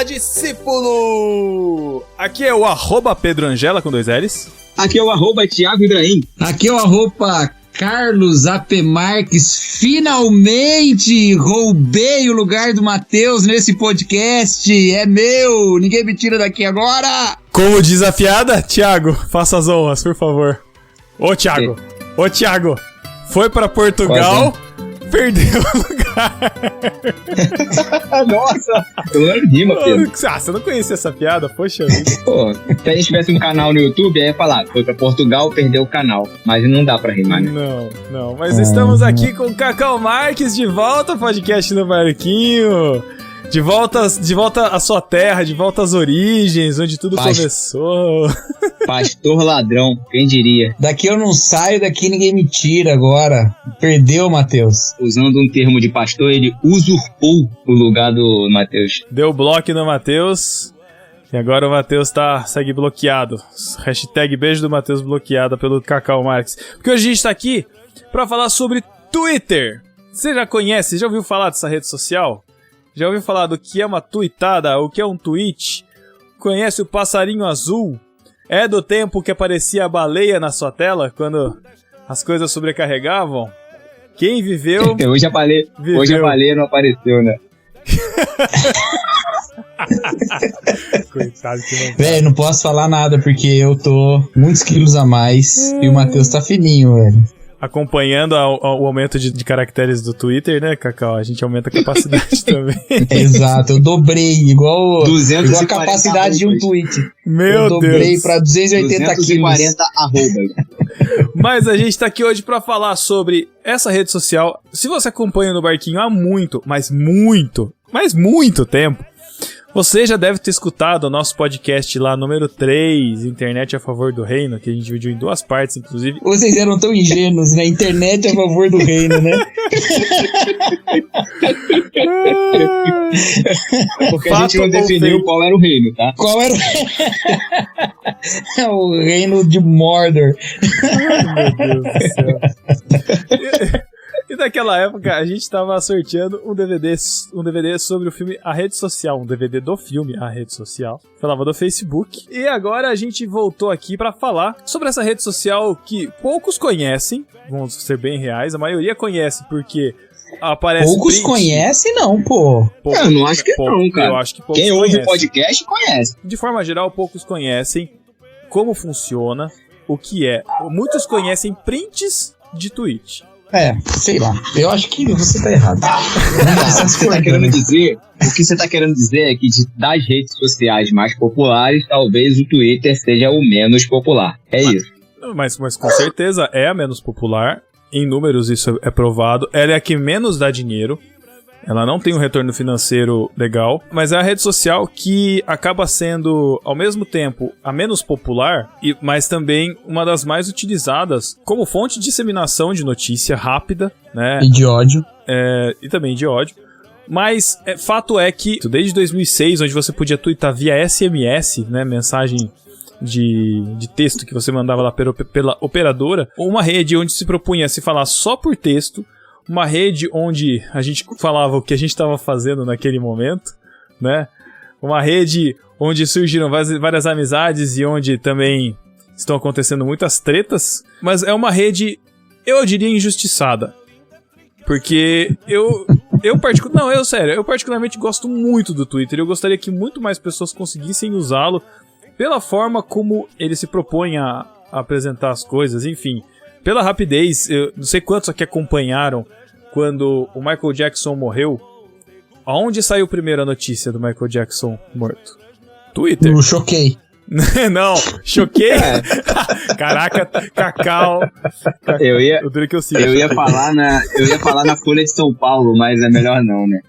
discípulo! Aqui é o @Pedro Angela com 2 L's. Aqui é o @Thiago Ibrahim. Aqui é o Carlos AP Marques. Finalmente roubei o lugar do Matheus nesse podcast. É meu, ninguém me tira daqui agora. Como diz a piada, Thiago, faça as honras, por favor. Ô Thiago, foi pra Portugal, perdeu o lugar. Nossa, eu não rima, Pedro. Você não conhecia essa piada? Poxa vida. Pô, se a gente tivesse um canal no YouTube, aí ia falar, foi pra Portugal, perdeu o canal. Mas não dá pra rimar, né? Não, mas estamos aqui com o Cacau Marques de volta ao podcast do Barquinho. De volta à sua terra, de volta às origens, onde tudo começou. Pastor ladrão, quem diria? Daqui eu não saio, daqui ninguém me tira agora. Perdeu, Matheus. Usando um termo de pastor, ele usurpou o lugar do Matheus. Deu bloco no Matheus. E agora o Matheus segue bloqueado. Hashtag beijo do Matheus bloqueada pelo Cacau Marques. Porque hoje a gente tá aqui pra falar sobre Twitter. Você já conhece, já ouviu falar dessa rede social? Já ouviu falar do que é uma tweetada, o que é um tweet? Conhece o passarinho azul? É do tempo que aparecia a baleia na sua tela, quando as coisas sobrecarregavam? Quem viveu... Hoje a baleia não apareceu, né? Coitado que não... Velho, não posso falar nada, porque eu tô muitos quilos a mais e o Matheus tá fininho, velho. Acompanhando o aumento de caracteres do Twitter, né, Cacau? A gente aumenta a capacidade também. Exato, eu dobrei, igual a capacidade de um tweet. Meu Deus. Eu dobrei pra 280 quilos. 240 arrobas. Mas a gente tá aqui hoje pra falar sobre essa rede social. Se você acompanha no Barquinho há muito tempo, você já deve ter escutado o nosso podcast lá, número 3, Internet a Favor do Reino, que a gente dividiu em 2 partes, inclusive. Vocês eram tão ingênuos, né? Internet a favor do reino, né? Porque a gente não definiu qual era o reino, tá? Qual era o reino de Mordor. Ai, meu Deus do céu. E naquela época a gente tava sorteando um DVD sobre o filme A Rede Social, um DVD do filme A Rede Social, falava do Facebook. E agora a gente voltou aqui pra falar sobre essa rede social que poucos conhecem, vamos ser bem reais, a maioria conhece porque aparece poucos conhecem não, pô. Eu não acho que não, cara. Eu acho que poucos Quem ouve conhecem. o podcast conhece. De forma geral, poucos conhecem como funciona, o que é. Muitos conhecem prints de tweet. Sei lá. Eu acho que você tá errado. O que você tá querendo dizer é que das redes sociais mais populares, talvez o Twitter seja o menos popular. Isso. Mas com certeza é a menos popular. Em números isso é provado. Ela é a que menos dá dinheiro. Ela não tem um retorno financeiro legal, mas é a rede social que acaba sendo, ao mesmo tempo, a menos popular, mas também uma das mais utilizadas como fonte de disseminação de notícia rápida, né? E de ódio. E também de ódio. Mas fato é que, desde 2006, onde você podia twittar via SMS, né, mensagem de texto que você mandava lá pela operadora, ou uma rede onde se propunha a se falar só por texto, uma rede onde a gente falava o que a gente estava fazendo naquele momento, né? Uma rede onde surgiram várias amizades e onde também estão acontecendo muitas tretas, mas é uma rede, eu diria, injustiçada. Porque eu particularmente gosto muito do Twitter. Eu gostaria que muito mais pessoas conseguissem usá-lo pela forma como ele se propõe a apresentar as coisas, enfim. Pela rapidez, eu não sei quantos aqui acompanharam quando o Michael Jackson morreu. Aonde saiu primeiro a notícia do Michael Jackson morto? Twitter. Eu choquei. Não, choquei? Caraca, Cacau. Eu ia falar na Folha de São Paulo, mas é melhor não, né?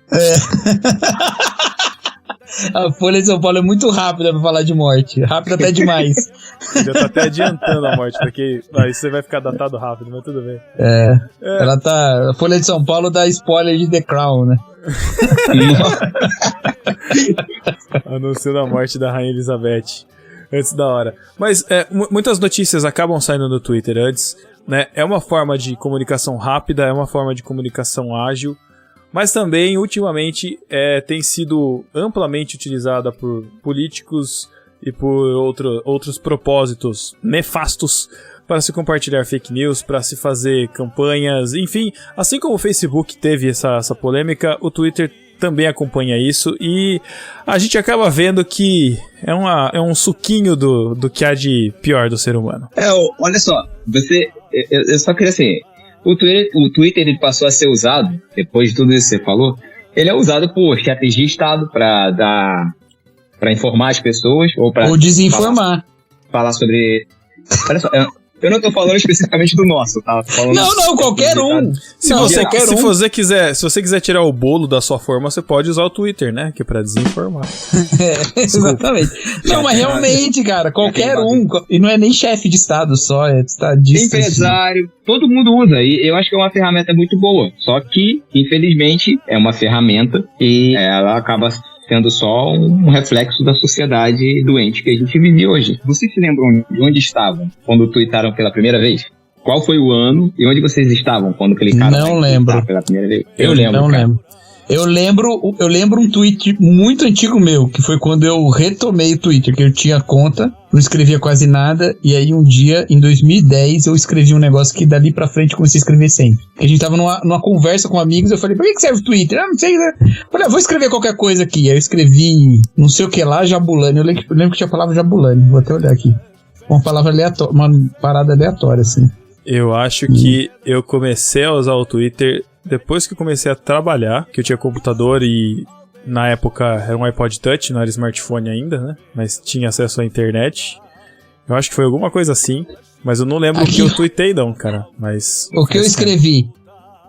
A Folha de São Paulo é muito rápida pra falar de morte. Rápida até demais. Já tá até adiantando a morte, porque aí você vai ficar datado rápido, mas tudo bem. Ela tá... A Folha de São Paulo dá spoiler de The Crown, né? Anunciando a morte da Rainha Elizabeth antes da hora. Mas muitas notícias acabam saindo no Twitter antes, né? É uma forma de comunicação rápida, é uma forma de comunicação ágil, mas também, ultimamente, tem sido amplamente utilizada por políticos e por outros propósitos nefastos para se compartilhar fake news, para se fazer campanhas, enfim, assim como o Facebook teve essa polêmica, o Twitter também acompanha isso e a gente acaba vendo que é um suquinho do que há de pior do ser humano. Olha só, eu só queria assim, o Twitter ele passou a ser usado, depois de tudo isso que você falou, ele é usado por chefes de Estado para informar as pessoas ou desinformar. Falar sobre... Olha só, eu não tô falando especificamente do nosso, tá? Não, qualquer um. Se você quiser tirar o bolo da sua forma, você pode usar o Twitter, né? Que é pra desinformar. Exatamente. Não, mas realmente, cara, qualquer um. E não é nem chefe de Estado só, é estadista. Empresário, todo mundo usa. E eu acho que é uma ferramenta muito boa. Só que, infelizmente, é uma ferramenta e ela acaba sendo só um reflexo da sociedade doente que a gente vive hoje. Vocês se lembram de onde estavam quando tweetaram pela primeira vez? Qual foi o ano e onde vocês estavam quando clicaram? Não lembro. Pela primeira vez? Eu lembro. Não lembro. Eu lembro um tweet muito antigo meu, que foi quando eu retomei o Twitter, que eu tinha conta, não escrevia quase nada, e aí um dia, em 2010, eu escrevi um negócio que dali pra frente eu comecei a escrever sempre. Que a gente tava numa conversa com amigos, eu falei, pra que serve o Twitter? Não sei, né? Falei, vou escrever qualquer coisa aqui. Aí eu escrevi, não sei o que lá, Jabulani. Eu lembro que tinha a palavra Jabulani, vou até olhar aqui. Uma palavra aleatória, uma parada aleatória, assim. Eu acho que eu comecei a usar o Twitter depois que eu comecei a trabalhar, que eu tinha computador e na época era um iPod Touch, não era smartphone ainda, né? Mas tinha acesso à internet. Eu acho que foi alguma coisa assim, mas eu não lembro o que eu tuitei não, cara. Mas o que eu escrevi?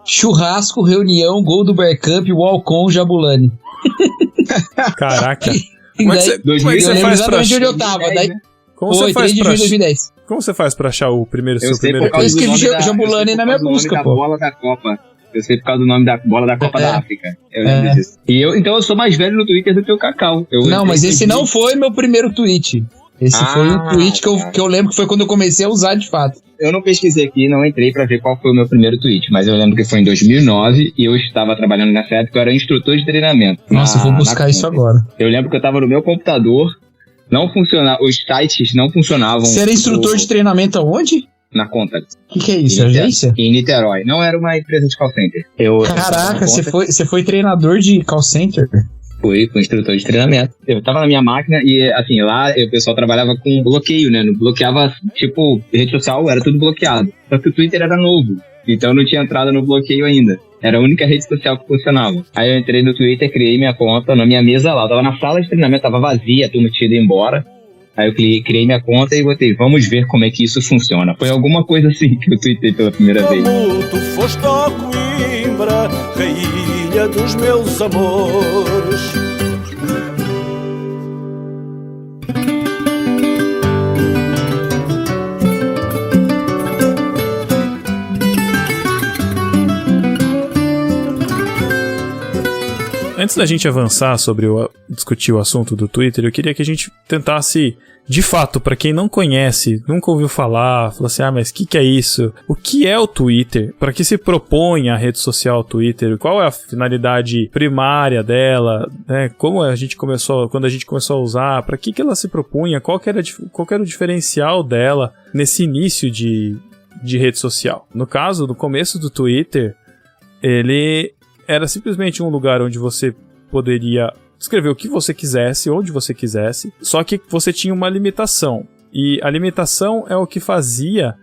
Churrasco, reunião, gol do Bergkamp, Walcon, Jabulani. Caraca. Como é que você faz pra achar? Onde eu tava, daí... Como você faz pra 2010. Como você faz pra achar o primeiro Eu escrevi Jabulani na minha busca, pô. Bola da Copa. Eu sei por causa do nome da bola da Copa da África. Eu lembro disso. Então eu sou mais velho no Twitter do que o Cacau. Mas esse não foi meu primeiro tweet. Esse foi um tweet que eu lembro que foi quando eu comecei a usar de fato. Eu não pesquisei aqui, não entrei pra ver qual foi o meu primeiro tweet, mas eu lembro que foi em 2009 e eu estava trabalhando nessa época, eu era instrutor de treinamento. Nossa, eu vou buscar isso agora. Eu lembro que eu tava no meu computador, não funcionava, os sites não funcionavam. Você era instrutor de treinamento aonde? Na Contact. O que é isso? Agência? Em Niterói. Não era uma empresa de call center. Caraca, você foi treinador de call center? Fui instrutor de treinamento. Eu tava na minha máquina e, assim, lá o pessoal trabalhava com bloqueio, né? Não bloqueava, tipo, rede social, era tudo bloqueado. Só que o Twitter era novo, então não tinha entrada no bloqueio ainda. Era a única rede social que funcionava. Aí eu entrei no Twitter, criei minha conta na minha mesa lá. Eu tava na sala de treinamento, tava vazia, a turma tinha ido embora. Aí eu criei minha conta e botei, vamos ver como é que isso funciona. Foi alguma coisa assim que eu tuitei pela primeira vez. Tu foste a Coimbra, rainha dos meus amores. Antes da gente avançar sobre discutir o assunto do Twitter, eu queria que a gente tentasse, de fato, para quem não conhece, nunca ouviu falar, falou assim, mas o que é isso? O que é o Twitter? Para que se propõe a rede social Twitter? Qual é a finalidade primária dela? Né? Como a gente começou, quando a gente começou a usar? Para que ela se propunha? Qual era o diferencial dela nesse início de rede social? No caso, no começo do Twitter, ele era simplesmente um lugar onde você poderia escrever o que você quisesse, onde você quisesse, só que você tinha uma limitação. E a limitação é o que fazia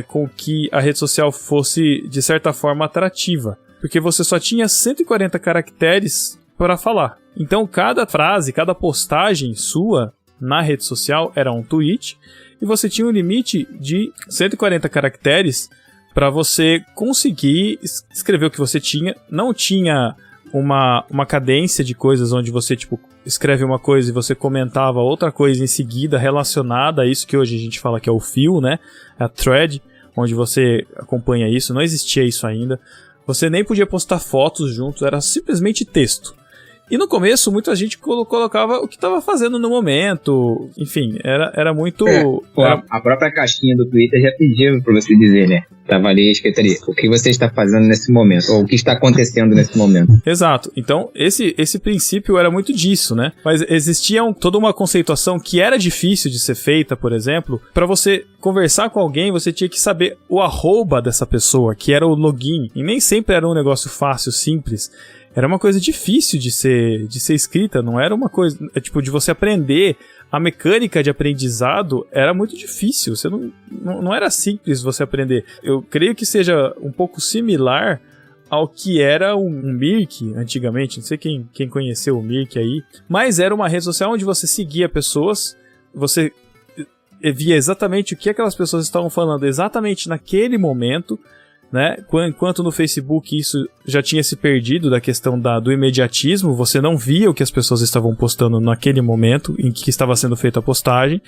com que a rede social fosse, de certa forma, atrativa. Porque você só tinha 140 caracteres para falar. Então, cada frase, cada postagem sua na rede social era um tweet, e você tinha um limite de 140 caracteres para você conseguir escrever o que você tinha. Não tinha uma cadência de coisas onde você, tipo, escreve uma coisa e você comentava outra coisa em seguida relacionada a isso que hoje a gente fala que é o fio, né? A thread, onde você acompanha isso. Não existia isso ainda. Você nem podia postar fotos juntos, era simplesmente texto. E no começo, muita gente colocava o que estava fazendo no momento. Enfim, era muito... A própria caixinha do Twitter já pedia pra você dizer, né? Tava ali escrito ali, o que você está fazendo nesse momento, ou o que está acontecendo nesse momento. Exato. Então, esse princípio era muito disso, né? Mas existia toda uma conceituação que era difícil de ser feita, por exemplo. Para você conversar com alguém, você tinha que saber o arroba dessa pessoa, que era o login. E nem sempre era um negócio fácil, simples. Era uma coisa difícil de ser escrita, não era uma coisa... tipo, de você aprender. A mecânica de aprendizado era muito difícil, você não era simples você aprender. Eu creio que seja um pouco similar ao que era um Mirk antigamente, não sei quem conheceu o Mirk aí, mas era uma rede social onde você seguia pessoas, você via exatamente o que aquelas pessoas estavam falando exatamente naquele momento, né? Enquanto no Facebook isso já tinha se perdido da questão do imediatismo, você não via o que as pessoas estavam postando naquele momento em que estava sendo feita a postagem,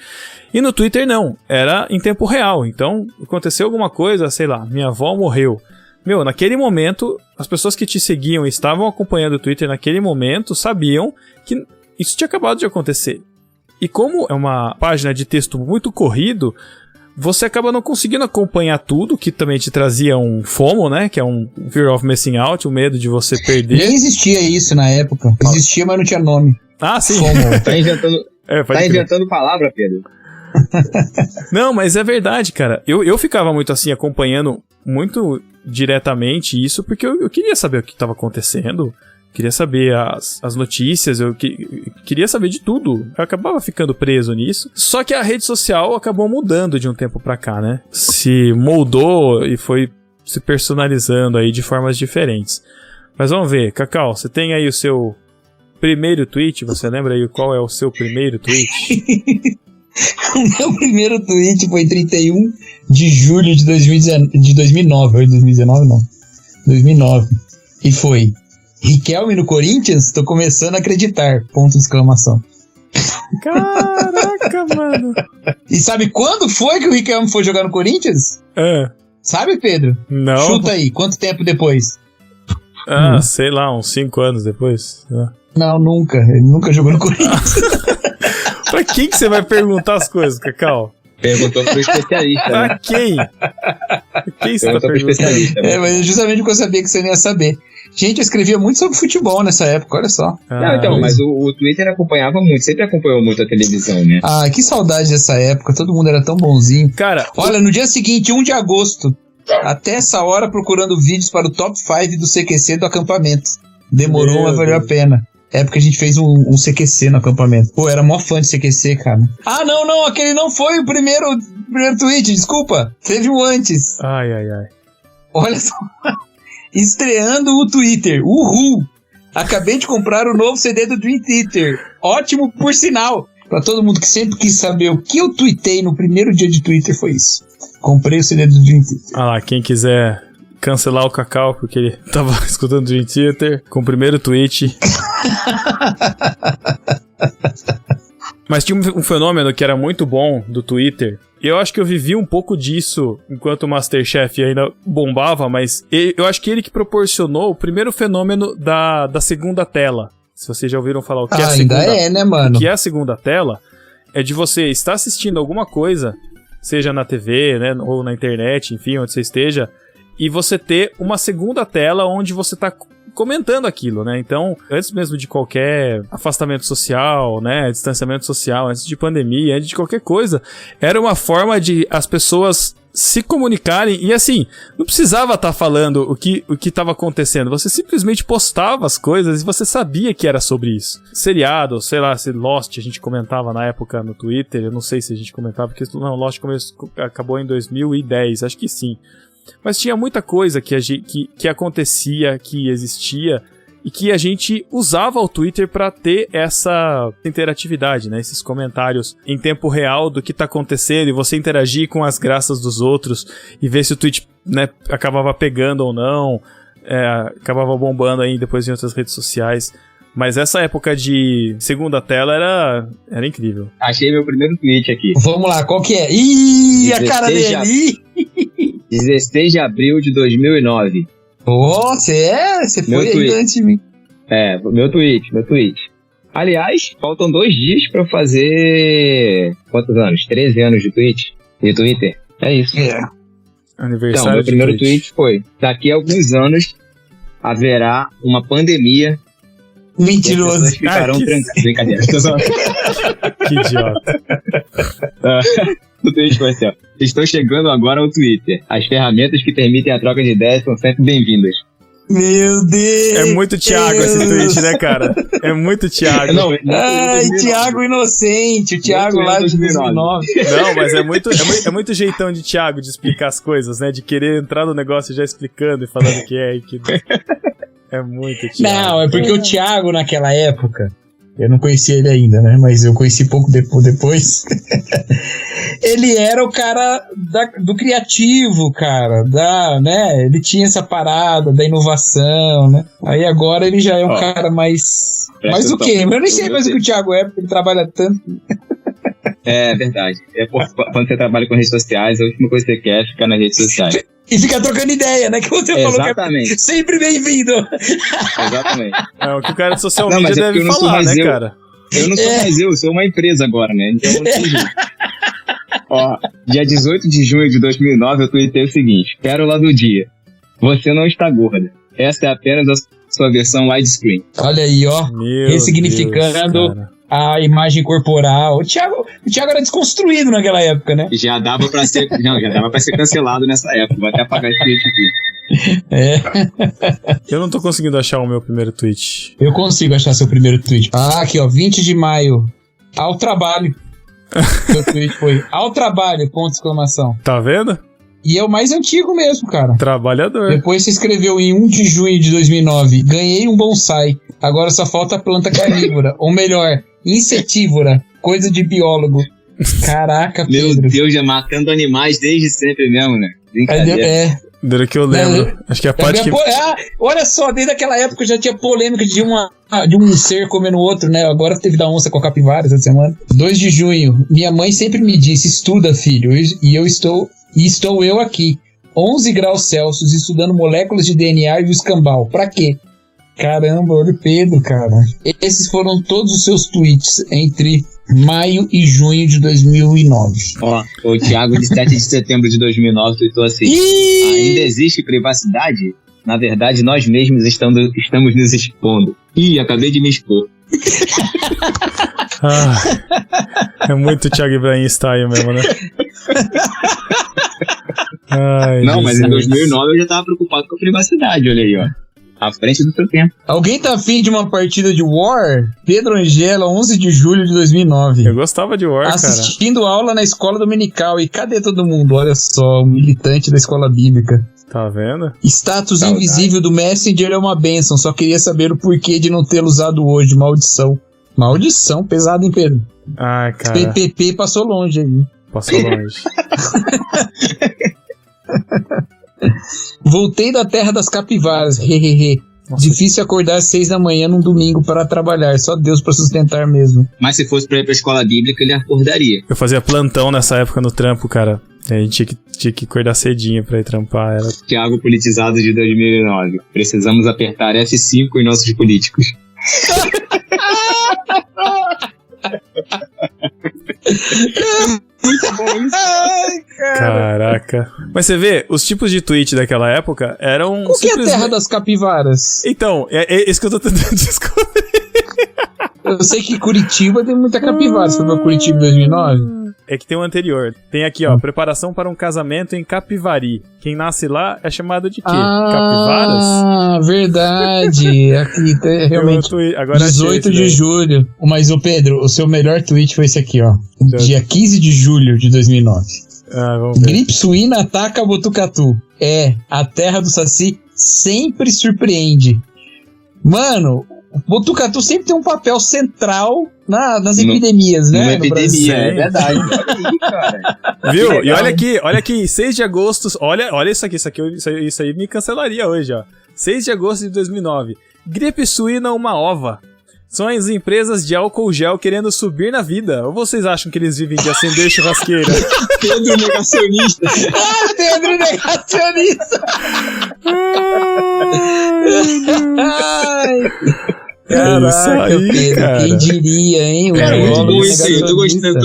e no Twitter não, era em tempo real. Então aconteceu alguma coisa, sei lá, minha avó morreu, naquele momento as pessoas que te seguiam e estavam acompanhando o Twitter naquele momento sabiam que isso tinha acabado de acontecer. E como é uma página de texto muito corrido, você acaba não conseguindo acompanhar tudo, que também te trazia um FOMO, né? Que é um Fear of Missing Out, um medo de você perder. Nem existia isso na época. Existia, mas não tinha nome. Ah, sim. FOMO. Tá inventando palavra, Pedro. Não, mas é verdade, cara. Eu ficava muito assim, acompanhando muito diretamente isso, porque eu queria saber o que estava acontecendo. Queria saber as notícias, eu queria saber de tudo. Eu acabava ficando preso nisso. Só que a rede social acabou mudando de um tempo pra cá, né? Se moldou e foi se personalizando aí de formas diferentes. Mas vamos ver, Cacau, você tem aí o seu primeiro tweet? Você lembra aí qual é o seu primeiro tweet? O meu primeiro tweet foi 31 de julho de 2019. Ou 2019 não. 2009. E foi... Riquelme no Corinthians? Tô começando a acreditar. Ponto de exclamação. Caraca, mano. E sabe quando foi que o Riquelme foi jogar no Corinthians? Sabe, Pedro? Não. Chuta aí, quanto tempo depois? Sei lá, uns 5 anos depois. Não, nunca. Ele nunca jogou no Corinthians. Pra quem que você vai perguntar as coisas, Cacau? Perguntou pro especialista. Pra quem? Quem você tá perguntando? Mas justamente porque eu sabia que você não ia saber. Gente, eu escrevia muito sobre futebol nessa época, olha só. Mas o Twitter acompanhava muito, sempre acompanhou muito a televisão, né? Ah, que saudade dessa época, todo mundo era tão bonzinho. Cara, olha, no dia seguinte, 1 de agosto, até essa hora procurando vídeos para o top 5 do CQC do acampamento. Demorou, mas valeu a pena. É porque a gente fez um CQC no acampamento. Pô, era mó fã de CQC, cara. Ah, não, aquele não foi o primeiro tweet, desculpa. Teve um antes. Ai. Olha só. Estreando o Twitter. Uhul! Acabei de comprar o novo CD do Dream Theater. Ótimo, por sinal. Pra todo mundo que sempre quis saber o que eu tuitei no primeiro dia de Twitter, foi isso. Comprei o CD do Dream Theater. Ah lá, quem quiser cancelar o Cacau porque ele tava escutando Dream Theater, com o primeiro tweet. Mas tinha um fenômeno que era muito bom do Twitter. Eu acho que eu vivi um pouco disso enquanto o Masterchef ainda bombava, mas eu acho que ele que proporcionou o primeiro fenômeno da segunda tela. Se vocês já ouviram falar o que é a segunda... Ainda é, né, mano? O que é a segunda tela é de você estar assistindo alguma coisa, seja na TV, né, ou na internet, enfim, onde você esteja, e você ter uma segunda tela onde você está comentando aquilo, né? Então, antes mesmo de qualquer afastamento social, né, distanciamento social, antes de pandemia, antes de qualquer coisa, era uma forma de as pessoas se comunicarem e assim, não precisava estar falando o que estava acontecendo, você simplesmente postava as coisas e você sabia que era sobre isso. Seriado, sei lá, se Lost a gente comentava na época no Twitter, eu não sei se a gente comentava, porque não, Lost acabou em 2010, acho que sim. Mas tinha muita coisa que acontecia, que existia, e que a gente usava o Twitter para ter essa interatividade, né? Esses comentários em tempo real do que tá acontecendo, e você interagir com as graças dos outros, e ver se o tweet, né, acabava pegando ou não, acabava bombando aí depois em outras redes sociais. Mas essa época de segunda tela era incrível. Achei meu primeiro tweet aqui. Vamos lá, qual que é? Ih, a cara dele! 16 de abril de 2009. Você foi aí antes de mim. Meu tweet. Aliás, faltam 2 dias pra eu fazer... Quantos anos? 13 anos de Twitter. É isso. Aniversário Então, meu primeiro tweet foi: daqui a alguns anos haverá uma pandemia. Mentiroso. E as pessoas ficarão trancadas. Brincadeira. Que idiota. O tweet foi assim, ó: estou chegando agora ao Twitter. As ferramentas que permitem a troca de ideias são sempre bem-vindas. Meu Deus! É muito Thiago esse tweet, né, cara? É muito Thiago. Ai, Thiago inocente, o Thiago lá de 2009. Não, mas é muito jeitão de Thiago de explicar as coisas, né? De querer entrar no negócio já explicando e falando que é e que... É muito Thiago. Não, é porque o Thiago naquela época, eu não conhecia ele ainda, né? Mas eu conheci pouco depois. Ele era o cara do criativo, cara. Né? Ele tinha essa parada da inovação, né? Aí agora ele já é um cara mais... Mais o quê? Eu nem sei mais o que o Thiago é, porque ele trabalha tanto. É verdade. Quando você trabalha com redes sociais, a última coisa que você quer é ficar nas redes sociais. E ficar trocando ideia, né? Que você falou que é sempre bem-vindo. Exatamente. É o que o cara de social media deve falar, né, cara? Eu não sou mais eu sou uma empresa agora, né? Então eu não sei. Ó, dia 18 de junho de 2009 eu tuitei o seguinte: pérola do dia. Você não está gorda. Essa é apenas a sua versão widescreen. Olha aí, ó. Ressignificando a imagem corporal. O Thiago era desconstruído naquela época, né? Já dava pra ser cancelado nessa época. Vou até apagar esse tweet aqui. Eu não tô conseguindo achar o meu primeiro tweet. Eu consigo achar seu primeiro tweet. Aqui, ó, 20 de maio. Ao trabalho. Seu tweet foi: ao trabalho, ponto de exclamação. Tá vendo? E é o mais antigo mesmo, cara. Trabalhador. Depois você escreveu em 1 de junho de 2009: ganhei um bonsai. Agora só falta planta carnívora. Ou melhor, insetívora. Coisa de biólogo. Caraca, Pedro. Meu Deus, já matando animais desde sempre mesmo, né? Brincadeira. Desde que eu lembro. Acho que a parte que... olha só, desde aquela época já tinha polêmica de um ser comendo o outro, né? Agora teve da onça com a capivara essa semana. 2 de junho. Minha mãe sempre me disse: estuda, filho. E estou eu aqui. 11 graus Celsius, estudando moléculas de DNA e o escambau. Pra quê? Caramba, olha o Pedro, cara. Esses foram todos os seus tweets entre maio e junho de 2009. Ó, o Thiago de 7 de setembro de 2009 tweetou assim: ainda existe privacidade? Na verdade, nós mesmos estamos nos expondo. Acabei de me expor. É muito Thiago Ibrahim style mesmo, né? Ai, não, mas em 2009 eu já tava preocupado com a privacidade, olha aí, ó. À frente do seu tempo. Alguém tá afim de uma partida de War? Pedro Angela, 11 de julho de 2009. Eu gostava de War, Assistindo aula na escola dominical. E cadê todo mundo? Olha só, o militante da escola bíblica. Tá vendo? Status invisível do Messenger é uma bênção. Só queria saber o porquê de não tê-lo usado hoje. Maldição. Maldição, pesado, hein, Pedro? Ai, cara. PPP passou longe aí. Passou longe. Voltei da terra das capivaras. Hehehe. Difícil acordar às 6 da manhã num domingo para trabalhar. Só Deus para sustentar mesmo. Mas se fosse pra ir pra escola bíblica, ele acordaria. Eu fazia plantão nessa época no trampo, cara. A gente tinha que acordar cedinho pra ir trampar. Thiago politizado de 2009. Precisamos apertar F5 em nossos políticos. Muito bom isso. Ai, cara. Caraca. Mas você vê, os tipos de tweet daquela época eram... O que é a terra das capivaras? Então, é isso que eu tô tentando descobrir. Eu sei que Curitiba tem muita capivara. Você foi pra Curitiba em 2009? É que tem o anterior. Tem aqui, ó, preparação para um casamento em Capivari. Quem nasce lá é chamado de quê? Capivaras? Ah, verdade. Aqui tem realmente agora 18 de julho. Mas, ô Pedro, o seu melhor tweet foi esse aqui, ó. Dia 15 de julho de 2009. Vamos ver. Gripe suína ataca Botucatu. A terra do Saci sempre surpreende. Mano, Botucatu sempre tem um papel central nas epidemias, né? Numa epidemia, é verdade. Olha aí, cara. Viu? E olha aqui, 6 de agosto. Olha isso aqui, isso aí me cancelaria hoje, ó. 6 de agosto de 2009. Gripe suína, uma ova. São as empresas de álcool gel querendo subir na vida. Ou vocês acham que eles vivem de acender churrasqueira? Pedro negacionista. Pedro negacionista. Ai, Caraca, aí, Pedro, cara. quem diria, hein? O Cara, muito João bom é isso aí. Tô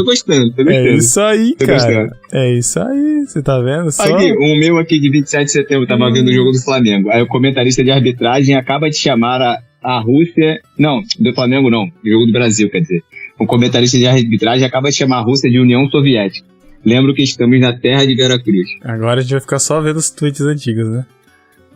gostando. É isso aí, Tô cara. gostando. É isso aí, você tá vendo? Só... Aqui, um meu aqui de 27 de setembro, tava vendo o jogo do Flamengo. Aí o comentarista de arbitragem acaba de chamar a Rússia... Não, do Flamengo não, do jogo do Brasil, quer dizer. O comentarista de arbitragem acaba de chamar a Rússia de União Soviética. Lembro que estamos na terra de Veracruz. Agora a gente vai ficar só vendo os tweets antigos, né?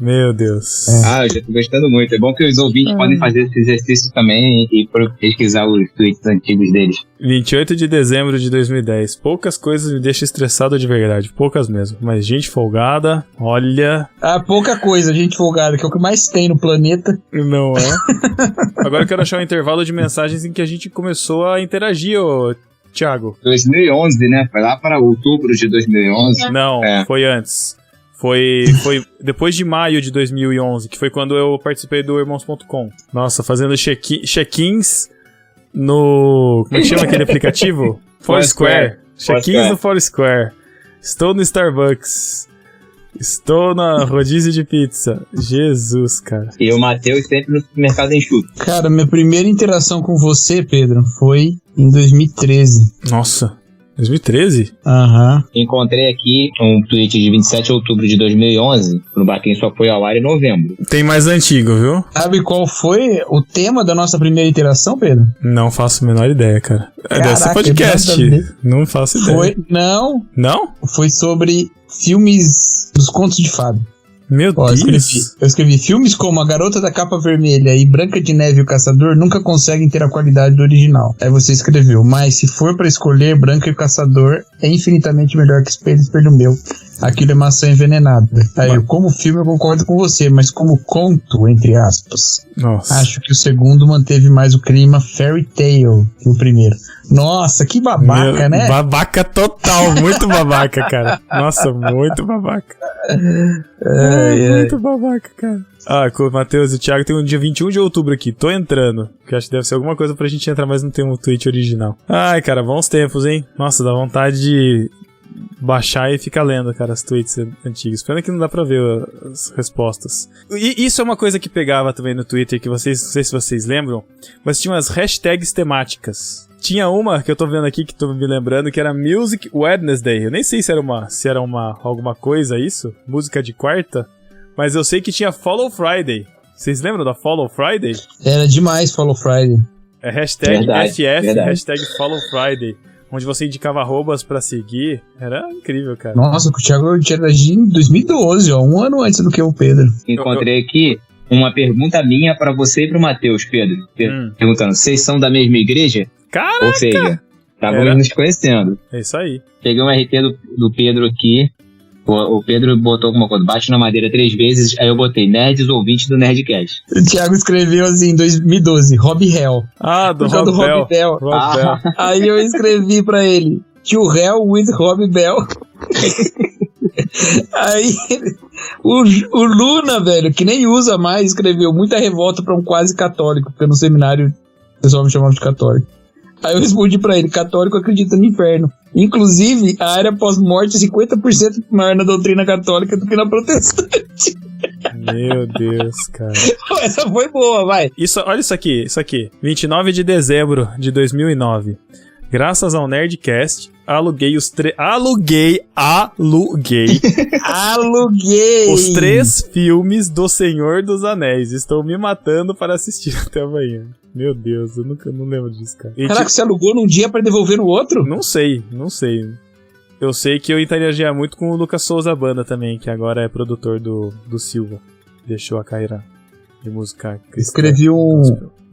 Meu Deus. Ah, eu já tô gostando muito. É bom que os ouvintes podem fazer esse exercício também e pesquisar os tweets antigos deles. 28 de dezembro de 2010. Poucas coisas me deixam estressado de verdade. Poucas mesmo. Mas gente folgada, olha... Ah, pouca coisa, gente folgada, que é o que mais tem no planeta. Não é? Agora eu quero achar um intervalo de mensagens em que a gente começou a interagir, ô Thiago. 2011, né? Foi lá para outubro de 2011. Não, É. foi antes. Foi depois de maio de 2011, que foi quando eu participei do Irmãos.com. Nossa, fazendo check-ins no... Como é que chama aquele aplicativo? Foursquare. Check-ins no Foursquare. Estou no Starbucks. Estou na rodízio de pizza. Jesus, cara. E o Matheus sempre no supermercado enxuto. Cara, minha primeira interação com você, Pedro, foi em 2013. Nossa, 2013? Aham. Encontrei aqui um tweet de 27 de outubro de 2011. O Barquinho só foi ao ar em novembro. Tem mais antigo, viu? Sabe qual foi o tema da nossa primeira interação, Pedro? Não faço a menor ideia, cara. Deve ser Caraca, podcast. nada a ver. Não faço ideia. Foi. Não, Não? foi sobre filmes dos contos de fada. Meu Ó, Deus. eu escrevi filmes como A Garota da Capa Vermelha e Branca de Neve e o Caçador nunca conseguem ter a qualidade do original. Aí você escreveu, mas se for pra escolher, Branca e o Caçador é infinitamente melhor que Espelho Meu. Aquilo é maçã envenenada. Aí eu, como filme eu concordo com você, mas como conto, entre aspas, Nossa. acho que o segundo manteve mais o clima fairy tale que o primeiro. Nossa, que babaca, né? Babaca total, muito babaca, cara. Nossa, muito babaca. Muito babaca, cara. Ah, com o Matheus e o Thiago tem um dia 21 de outubro aqui. Tô entrando. Que acho que deve ser alguma coisa pra gente entrar, mas não tem um tweet original. Ai, cara, bons tempos, hein? Nossa, dá vontade de baixar e ficar lendo, cara, os tweets antigos. Pena que não dá pra ver as respostas. E isso é uma coisa que pegava também no Twitter, que vocês, não sei se vocês lembram, mas tinha umas hashtags temáticas. Tinha uma que eu tô vendo aqui, que tô me lembrando, que era Music Wednesday. Eu nem sei se era alguma coisa isso, música de quarta, mas eu sei que tinha Follow Friday. Vocês lembram da Follow Friday? Era demais Follow Friday. É hashtag Verdade, FF, verdade. hashtag Follow Friday, onde você indicava arrobas pra seguir. Era incrível, cara. Nossa, o Thiago interagiu em 2012, ó, um ano antes do que o Pedro. Encontrei aqui uma pergunta minha pra você e pro Matheus, Pedro. Perguntando, vocês são da mesma igreja? Caraca! Ou seja, estávamos Era. nos conhecendo. É isso aí. Peguei um RT do Pedro aqui. O Pedro botou alguma coisa, bate na madeira 3 vezes, aí eu botei nerds ouvintes do Nerdcast. O Thiago escreveu assim, em 2012, Rob Hell. Ah, do Por causa Rob Bell. Bell. Rob Bell. Aí eu escrevi pra ele, To Hell with Rob Bell. Aí o Luna, velho, que nem usa mais, escreveu muita revolta pra um quase católico, porque no seminário o pessoal me chamava de católico. Aí eu respondi pra ele, católico acredita no inferno. Inclusive, a área pós-morte é 50% maior na doutrina católica do que na protestante. Meu Deus, cara. Essa foi boa, vai. Olha isso aqui. 29 de dezembro de 2009. Graças ao Nerdcast, aluguei os Aluguei os 3 filmes do Senhor dos Anéis. Estou me matando para assistir até amanhã. Meu Deus, eu não lembro disso, cara. Caraca, você alugou num dia pra devolver no outro? Não sei. Eu sei que eu interagia muito com o Lucas Souza Banda também, que agora é produtor do Silva. Deixou a carreira de música cristã.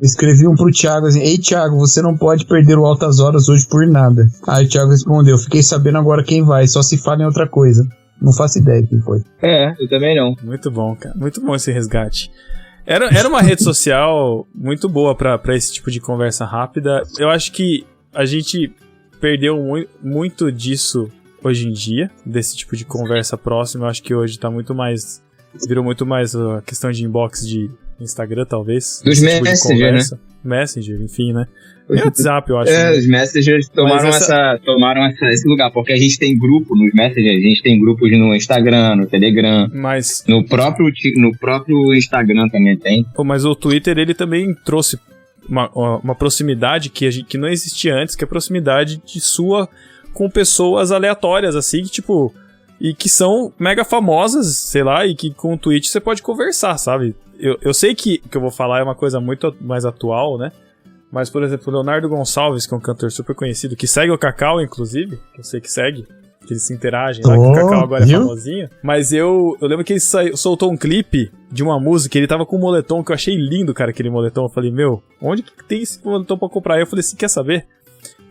Escrevi um pro Thiago assim, ei Thiago, você não pode perder o Altas Horas hoje por nada. Aí o Thiago respondeu, fiquei sabendo agora quem vai, só se fala em outra coisa. Não faço ideia quem foi. Eu também não. Muito bom, cara. Muito bom esse resgate. Era uma rede social muito boa pra esse tipo de conversa rápida. Eu acho que a gente perdeu muito disso hoje em dia, desse tipo de conversa próxima. Eu acho que hoje tá muito mais... Virou muito mais a questão de inbox de Instagram, talvez. Dos Messenger, né? Messenger, enfim, né? E WhatsApp, eu acho. Os Messengers tomaram esse lugar, porque a gente tem grupo nos Messengers, a gente tem grupos no Instagram, no Telegram, mas no próprio Instagram também tem. Mas o Twitter, ele também trouxe uma proximidade que não existia antes, que é a proximidade de sua com pessoas aleatórias, assim, tipo, e que são mega famosas, sei lá, e que com o Twitch você pode conversar, sabe? Eu sei que o que eu vou falar é uma coisa muito mais atual, né? Mas, por exemplo, o Leonardo Gonçalves, que é um cantor super conhecido, que segue o Cacau, inclusive, que eu sei que segue, que eles se interagem lá, que o Cacau agora é famosinho. Mas eu lembro que ele soltou um clipe de uma música, ele tava com um moletom, que eu achei lindo, cara, aquele moletom. Eu falei, meu, onde que tem esse moletom pra comprar? Aí eu falei assim, quer saber?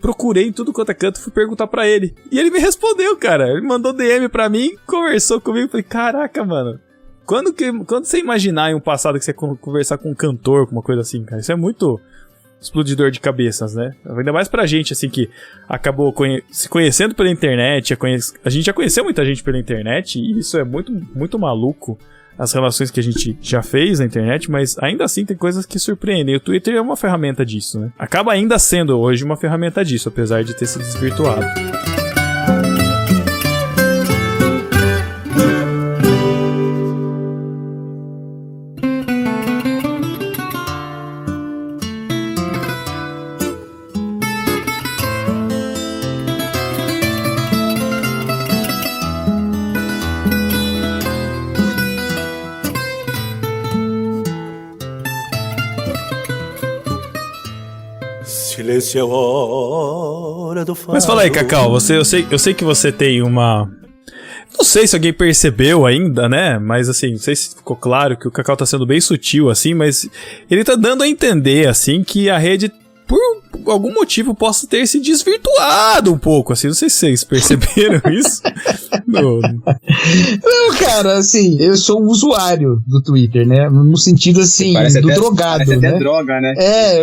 Procurei em tudo quanto é canto, fui perguntar pra ele. E ele me respondeu, cara. Ele mandou DM pra mim, conversou comigo, falei, caraca, mano. Quando você imaginar em um passado que você ia conversar com um cantor, com uma coisa assim, cara, isso é muito explodidor de cabeças, né? Ainda mais pra gente, assim, que acabou se conhecendo pela internet, a gente já conheceu muita gente pela internet, e isso é muito, muito maluco, as relações que a gente já fez na internet, mas ainda assim tem coisas que surpreendem. O Twitter é uma ferramenta disso, né? Acaba ainda sendo hoje uma ferramenta disso, apesar de ter se desvirtuado. Silêncio é hora do fado. Mas fala aí, Cacau, eu sei que você tem uma... Não sei se alguém percebeu ainda, né? Mas assim, não sei se ficou claro que o Cacau tá sendo bem sutil, assim, mas ele tá dando a entender, assim, que a rede, por algum motivo, possa ter se desvirtuado um pouco, assim. Não sei se vocês perceberam isso. Não, cara, assim, eu sou um usuário do Twitter, né? No sentido, assim, do drogado, parece né? Até droga, né?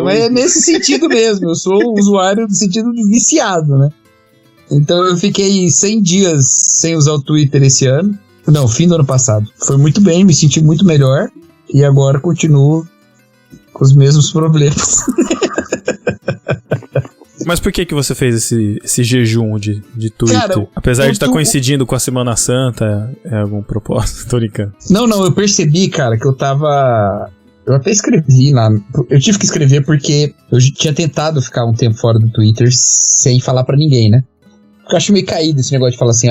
Mas é nesse sentido mesmo. Eu sou um usuário no sentido de viciado, né? Então eu fiquei 100 dias sem usar o Twitter esse ano. Não, fim do ano passado. Foi muito bem, me senti muito melhor. E agora continuo com os mesmos problemas. Mas por que você fez esse jejum de Twitter? Cara, apesar de estar coincidindo com a Semana Santa, é algum propósito? Tô brincando. Não, eu percebi, cara, que eu tava... Eu até escrevi lá. Eu tive que escrever porque eu tinha tentado ficar um tempo fora do Twitter sem falar pra ninguém, né? Porque eu acho meio caído esse negócio de falar assim,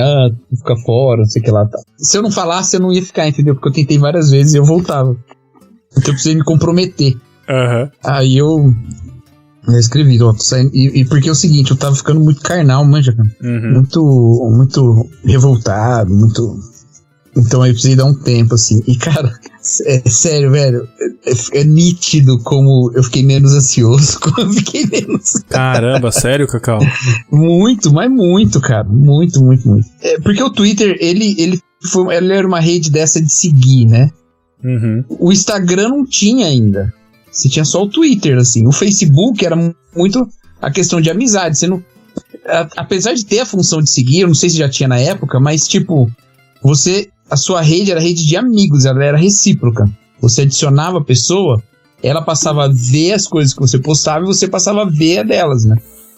fica fora, não sei o que lá. Tá. Se eu não falasse, eu não ia ficar, entendeu? Porque eu tentei várias vezes e eu voltava. Então eu precisei me comprometer. Uhum. Aí eu escrevi, e porque é o seguinte, eu tava ficando muito carnal, manja, cara. Uhum. Muito revoltado, muito... Então aí eu precisei dar um tempo, assim. E, cara, é sério, velho, é nítido como eu fiquei menos ansioso, como eu fiquei menos... Caramba, sério, Cacau? Muito, mas muito, cara. Muito. Porque o Twitter, ele era uma rede dessa de seguir, né? Uhum. O Instagram não tinha ainda. Você tinha só o Twitter, assim. O Facebook era muito a questão de amizade. Você não... Apesar de ter a função de seguir, eu não sei se já tinha na época, mas, tipo, a sua rede era rede de amigos, ela era recíproca. Você adicionava a pessoa, ela passava a ver as coisas que você postava e você passava a ver a delas, né?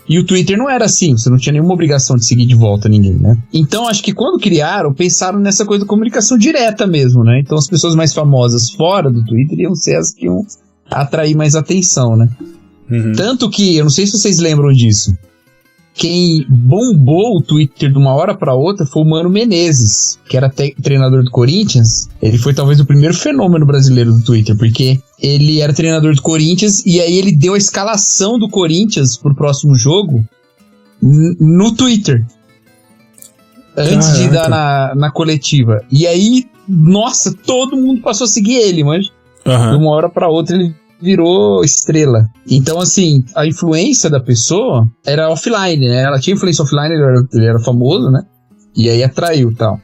E o Twitter não era assim, você não tinha nenhuma obrigação de seguir de volta ninguém, né? Então, acho que quando criaram, pensaram nessa coisa da comunicação direta mesmo, né? Então, as pessoas mais famosas fora do Twitter iam ser as que iam atrair mais atenção, né? Uhum. Tanto que, eu não sei se vocês lembram disso, quem bombou o Twitter de uma hora pra outra foi o Mano Menezes, que era treinador do Corinthians. Ele foi talvez o primeiro fenômeno brasileiro do Twitter, porque ele era treinador do Corinthians e aí ele deu a escalação do Corinthians pro próximo jogo no Twitter. Antes de dar na coletiva. E aí, nossa, todo mundo passou a seguir ele, mas de uma hora pra outra ele virou estrela. Então, assim, a influência da pessoa era offline, né? Ela tinha influência offline, ele era famoso, né? E aí atraiu e tal.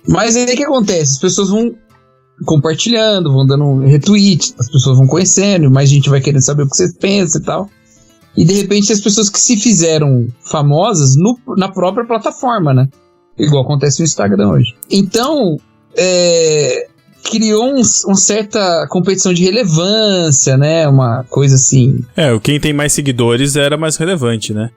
Mas aí o que acontece? As pessoas vão compartilhando, vão dando retweet, as pessoas vão conhecendo, mais gente vai querendo saber o que você pensa e tal. E de repente as pessoas que se fizeram famosas na própria plataforma, né? Igual acontece no Instagram hoje. Então, criou uma certa competição de relevância, né? Uma coisa assim. Quem tem mais seguidores era mais relevante, né?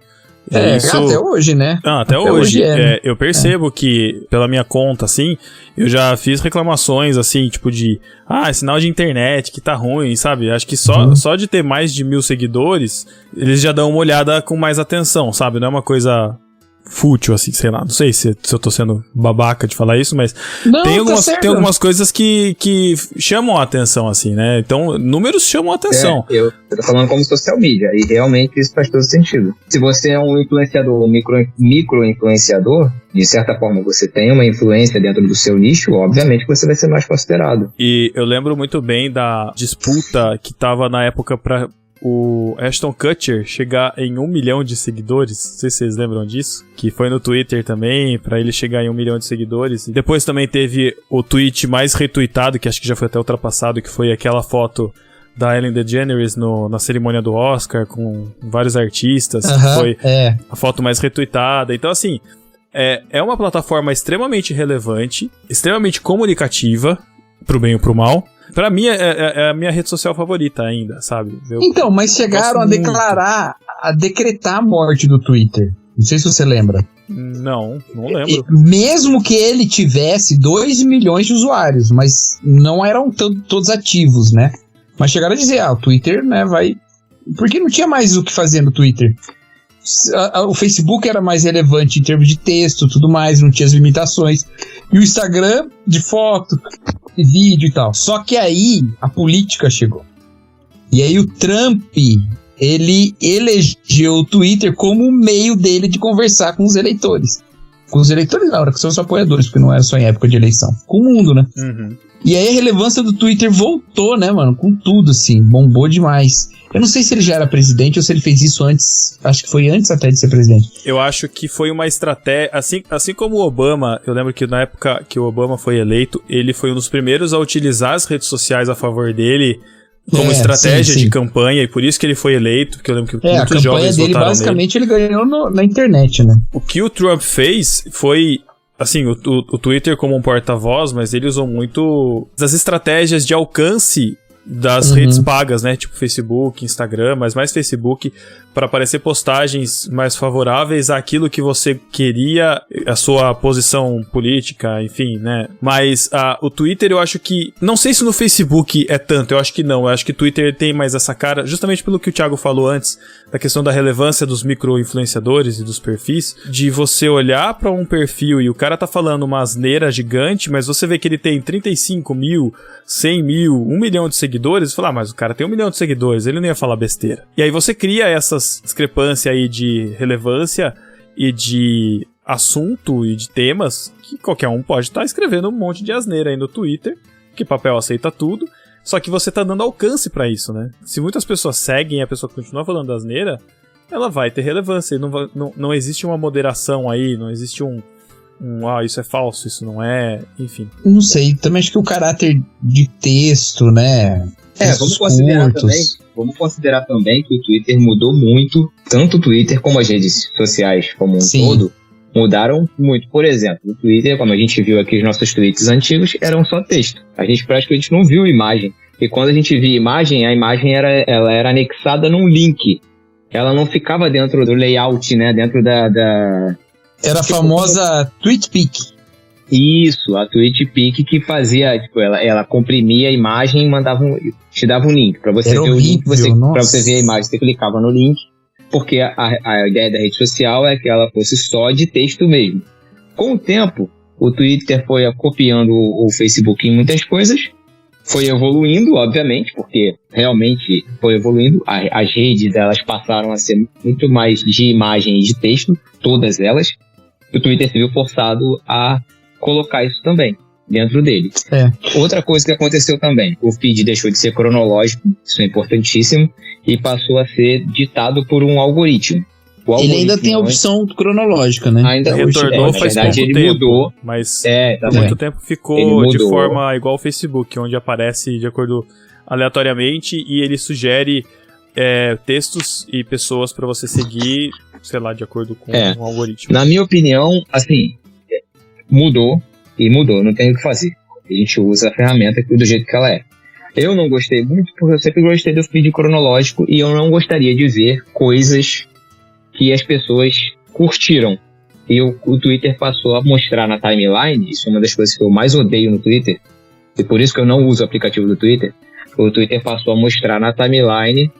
Até hoje, né? Até hoje. Eu percebo que, pela minha conta, assim, eu já fiz reclamações, assim, tipo de... sinal de internet que tá ruim, sabe? Acho que só de ter mais de 1.000 seguidores, eles já dão uma olhada com mais atenção, sabe? Não é uma coisa fútil, assim, sei lá. Não sei se eu tô sendo babaca de falar isso, mas tem algumas coisas que chamam a atenção, assim, né? Então, números chamam a atenção. Eu tô falando como social media, e realmente isso faz todo sentido. Se você é um influenciador, um micro-influenciador, de certa forma você tem uma influência dentro do seu nicho, obviamente você vai ser mais considerado. E eu lembro muito bem da disputa que tava na época pra o Ashton Kutcher chegar em 1 milhão de seguidores. Não sei se vocês lembram disso. Que foi no Twitter também, pra ele chegar em 1 milhão de seguidores. E depois também teve o tweet mais retweetado, que acho que já foi até ultrapassado, que foi aquela foto da Ellen DeGeneres na cerimônia do Oscar, com vários artistas, que foi a foto mais retweetada. Então, assim, é uma plataforma extremamente relevante, extremamente comunicativa, pro bem ou pro mal. Pra mim, é a minha rede social favorita ainda, sabe? Mas chegaram a decretar a morte do Twitter. Não sei se você lembra. Não lembro. Mesmo que ele tivesse 2 milhões de usuários, mas não eram todos ativos, né? Mas chegaram a dizer, o Twitter, né, vai... Porque não tinha mais o que fazer no Twitter. O Facebook era mais relevante em termos de texto, tudo mais, não tinha as limitações. E o Instagram, de foto, de vídeo e tal. Só que aí a política chegou. E aí o Trump, ele elegeu o Twitter como o meio dele de conversar com os eleitores. Com os eleitores não, era com seus apoiadores, porque não era só em época de eleição. Com o mundo, né? Uhum. E aí a relevância do Twitter voltou, né, mano? Com tudo, assim, bombou demais. Eu não sei se ele já era presidente ou se ele fez isso antes. Acho que foi antes até de ser presidente. Eu acho que foi uma estratégia... Assim como o Obama, eu lembro que na época que o Obama foi eleito, ele foi um dos primeiros a utilizar as redes sociais a favor dele como estratégia de campanha, e por isso que ele foi eleito, porque eu lembro que muitos jovens votaram nele. A campanha dele, basicamente, ele ganhou na internet, né? O que o Trump fez foi... Assim, o Twitter como um porta-voz, mas ele usou muito das estratégias de alcance das redes pagas, né? Tipo Facebook, Instagram, mas mais Facebook, para aparecer postagens mais favoráveis àquilo que você queria, a sua posição política, enfim, né? Mas o Twitter, eu acho que... Não sei se no Facebook é tanto, eu acho que não. Eu acho que o Twitter tem mais essa cara, justamente pelo que o Thiago falou antes, da questão da relevância dos micro-influenciadores e dos perfis, de você olhar pra um perfil e o cara tá falando uma asneira gigante, mas você vê que ele tem 35 mil, 100 mil, 1 milhão de seguidores, e fala, mas o cara tem 1 milhão de seguidores, ele não ia falar besteira. E aí você cria essas discrepâncias aí de relevância e de assunto e de temas que qualquer um pode estar escrevendo um monte de asneira aí no Twitter, que papel aceita tudo, só que você tá dando alcance pra isso, né? Se muitas pessoas seguem e a pessoa continua falando asneira, ela vai ter relevância, não existe uma moderação aí, não existe isso é falso, isso não é, enfim. Não sei, também acho que o caráter de texto, né? Vamos considerar também que o Twitter mudou muito, tanto o Twitter como as redes sociais como um todo, mudaram muito. Por exemplo, o Twitter, como a gente viu aqui, os nossos tweets antigos eram só texto. A gente praticamente não viu imagem. E quando a gente via imagem, a imagem era anexada num link. Ela não ficava dentro do layout, né? Dentro da... Era a famosa TweetPic. Isso, a TweetPic que fazia, tipo, ela comprimia a imagem e te dava um link. Pra você ver o link, pra você ver a imagem, você clicava no link, porque a ideia da rede social é que ela fosse só de texto mesmo. Com o tempo, o Twitter foi copiando o Facebook em muitas coisas, foi evoluindo, obviamente, porque realmente foi evoluindo. As redes, elas passaram a ser muito mais de imagem e de texto, todas elas. O Twitter se viu forçado a colocar isso também dentro dele. Outra coisa que aconteceu também, o feed deixou de ser cronológico, isso é importantíssimo, e passou a ser ditado por um algoritmo. Ele ainda tem a opção cronológica, né? Ainda retornou, faz pouco tempo, mudou, mas há muito tempo ficou de forma igual ao Facebook, onde aparece de acordo aleatoriamente e ele sugere textos e pessoas para você seguir, sei lá, de acordo com um algoritmo. Na minha opinião, assim, mudou, não tem o que fazer. A gente usa a ferramenta do jeito que ela é. Eu não gostei muito, porque eu sempre gostei do feed cronológico e eu não gostaria de ver coisas que as pessoas curtiram. E o Twitter passou a mostrar na timeline, isso é uma das coisas que eu mais odeio no Twitter, e por isso que eu não uso o aplicativo do Twitter. O Twitter passou a mostrar na timeline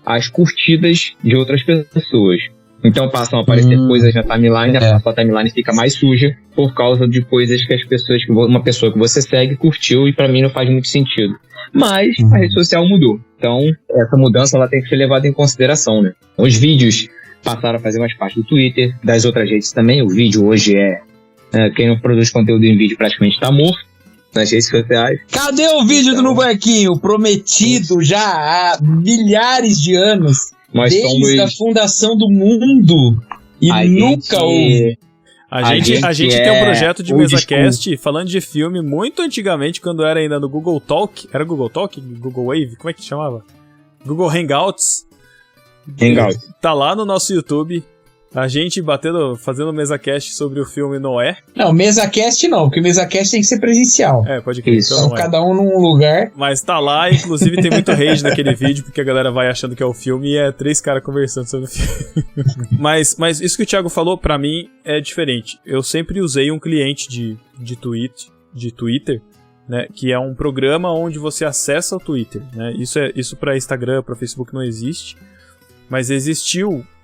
as curtidas de outras pessoas. Então passam a aparecer coisas na timeline, a sua timeline fica mais suja por causa de coisas que as pessoas, uma pessoa que você segue curtiu, e pra mim não faz muito sentido. Mas a rede social mudou. Então essa mudança ela tem que ser levada em consideração, né? Os vídeos passaram a fazer mais parte do Twitter, das outras redes também. O vídeo hoje quem não produz conteúdo em vídeo praticamente está morto nas redes sociais. Cadê o vídeo do No Barquinho? Prometido já há milhares de anos. Desde a fundação do mundo. E nunca houve. A gente tem um projeto de MesaCast falando de filme muito antigamente, quando era ainda no Google Talk. Era Google Talk? Google Wave? Como é que chamava? Google Hangouts. Tá lá no nosso YouTube. A gente fazendo MesaCast sobre o filme Noé. Não, MesaCast não, porque o MesaCast tem que ser presencial. Pode crer. Então cada um num lugar. Mas tá lá, inclusive tem muito rage naquele vídeo, porque a galera vai achando que é o filme e é 3 caras conversando sobre o filme. mas isso que o Thiago falou, pra mim, é diferente. Eu sempre usei um cliente de Twitter, né, que é um programa onde você acessa o Twitter, né? Isso pra Instagram, pra Facebook não existe, mas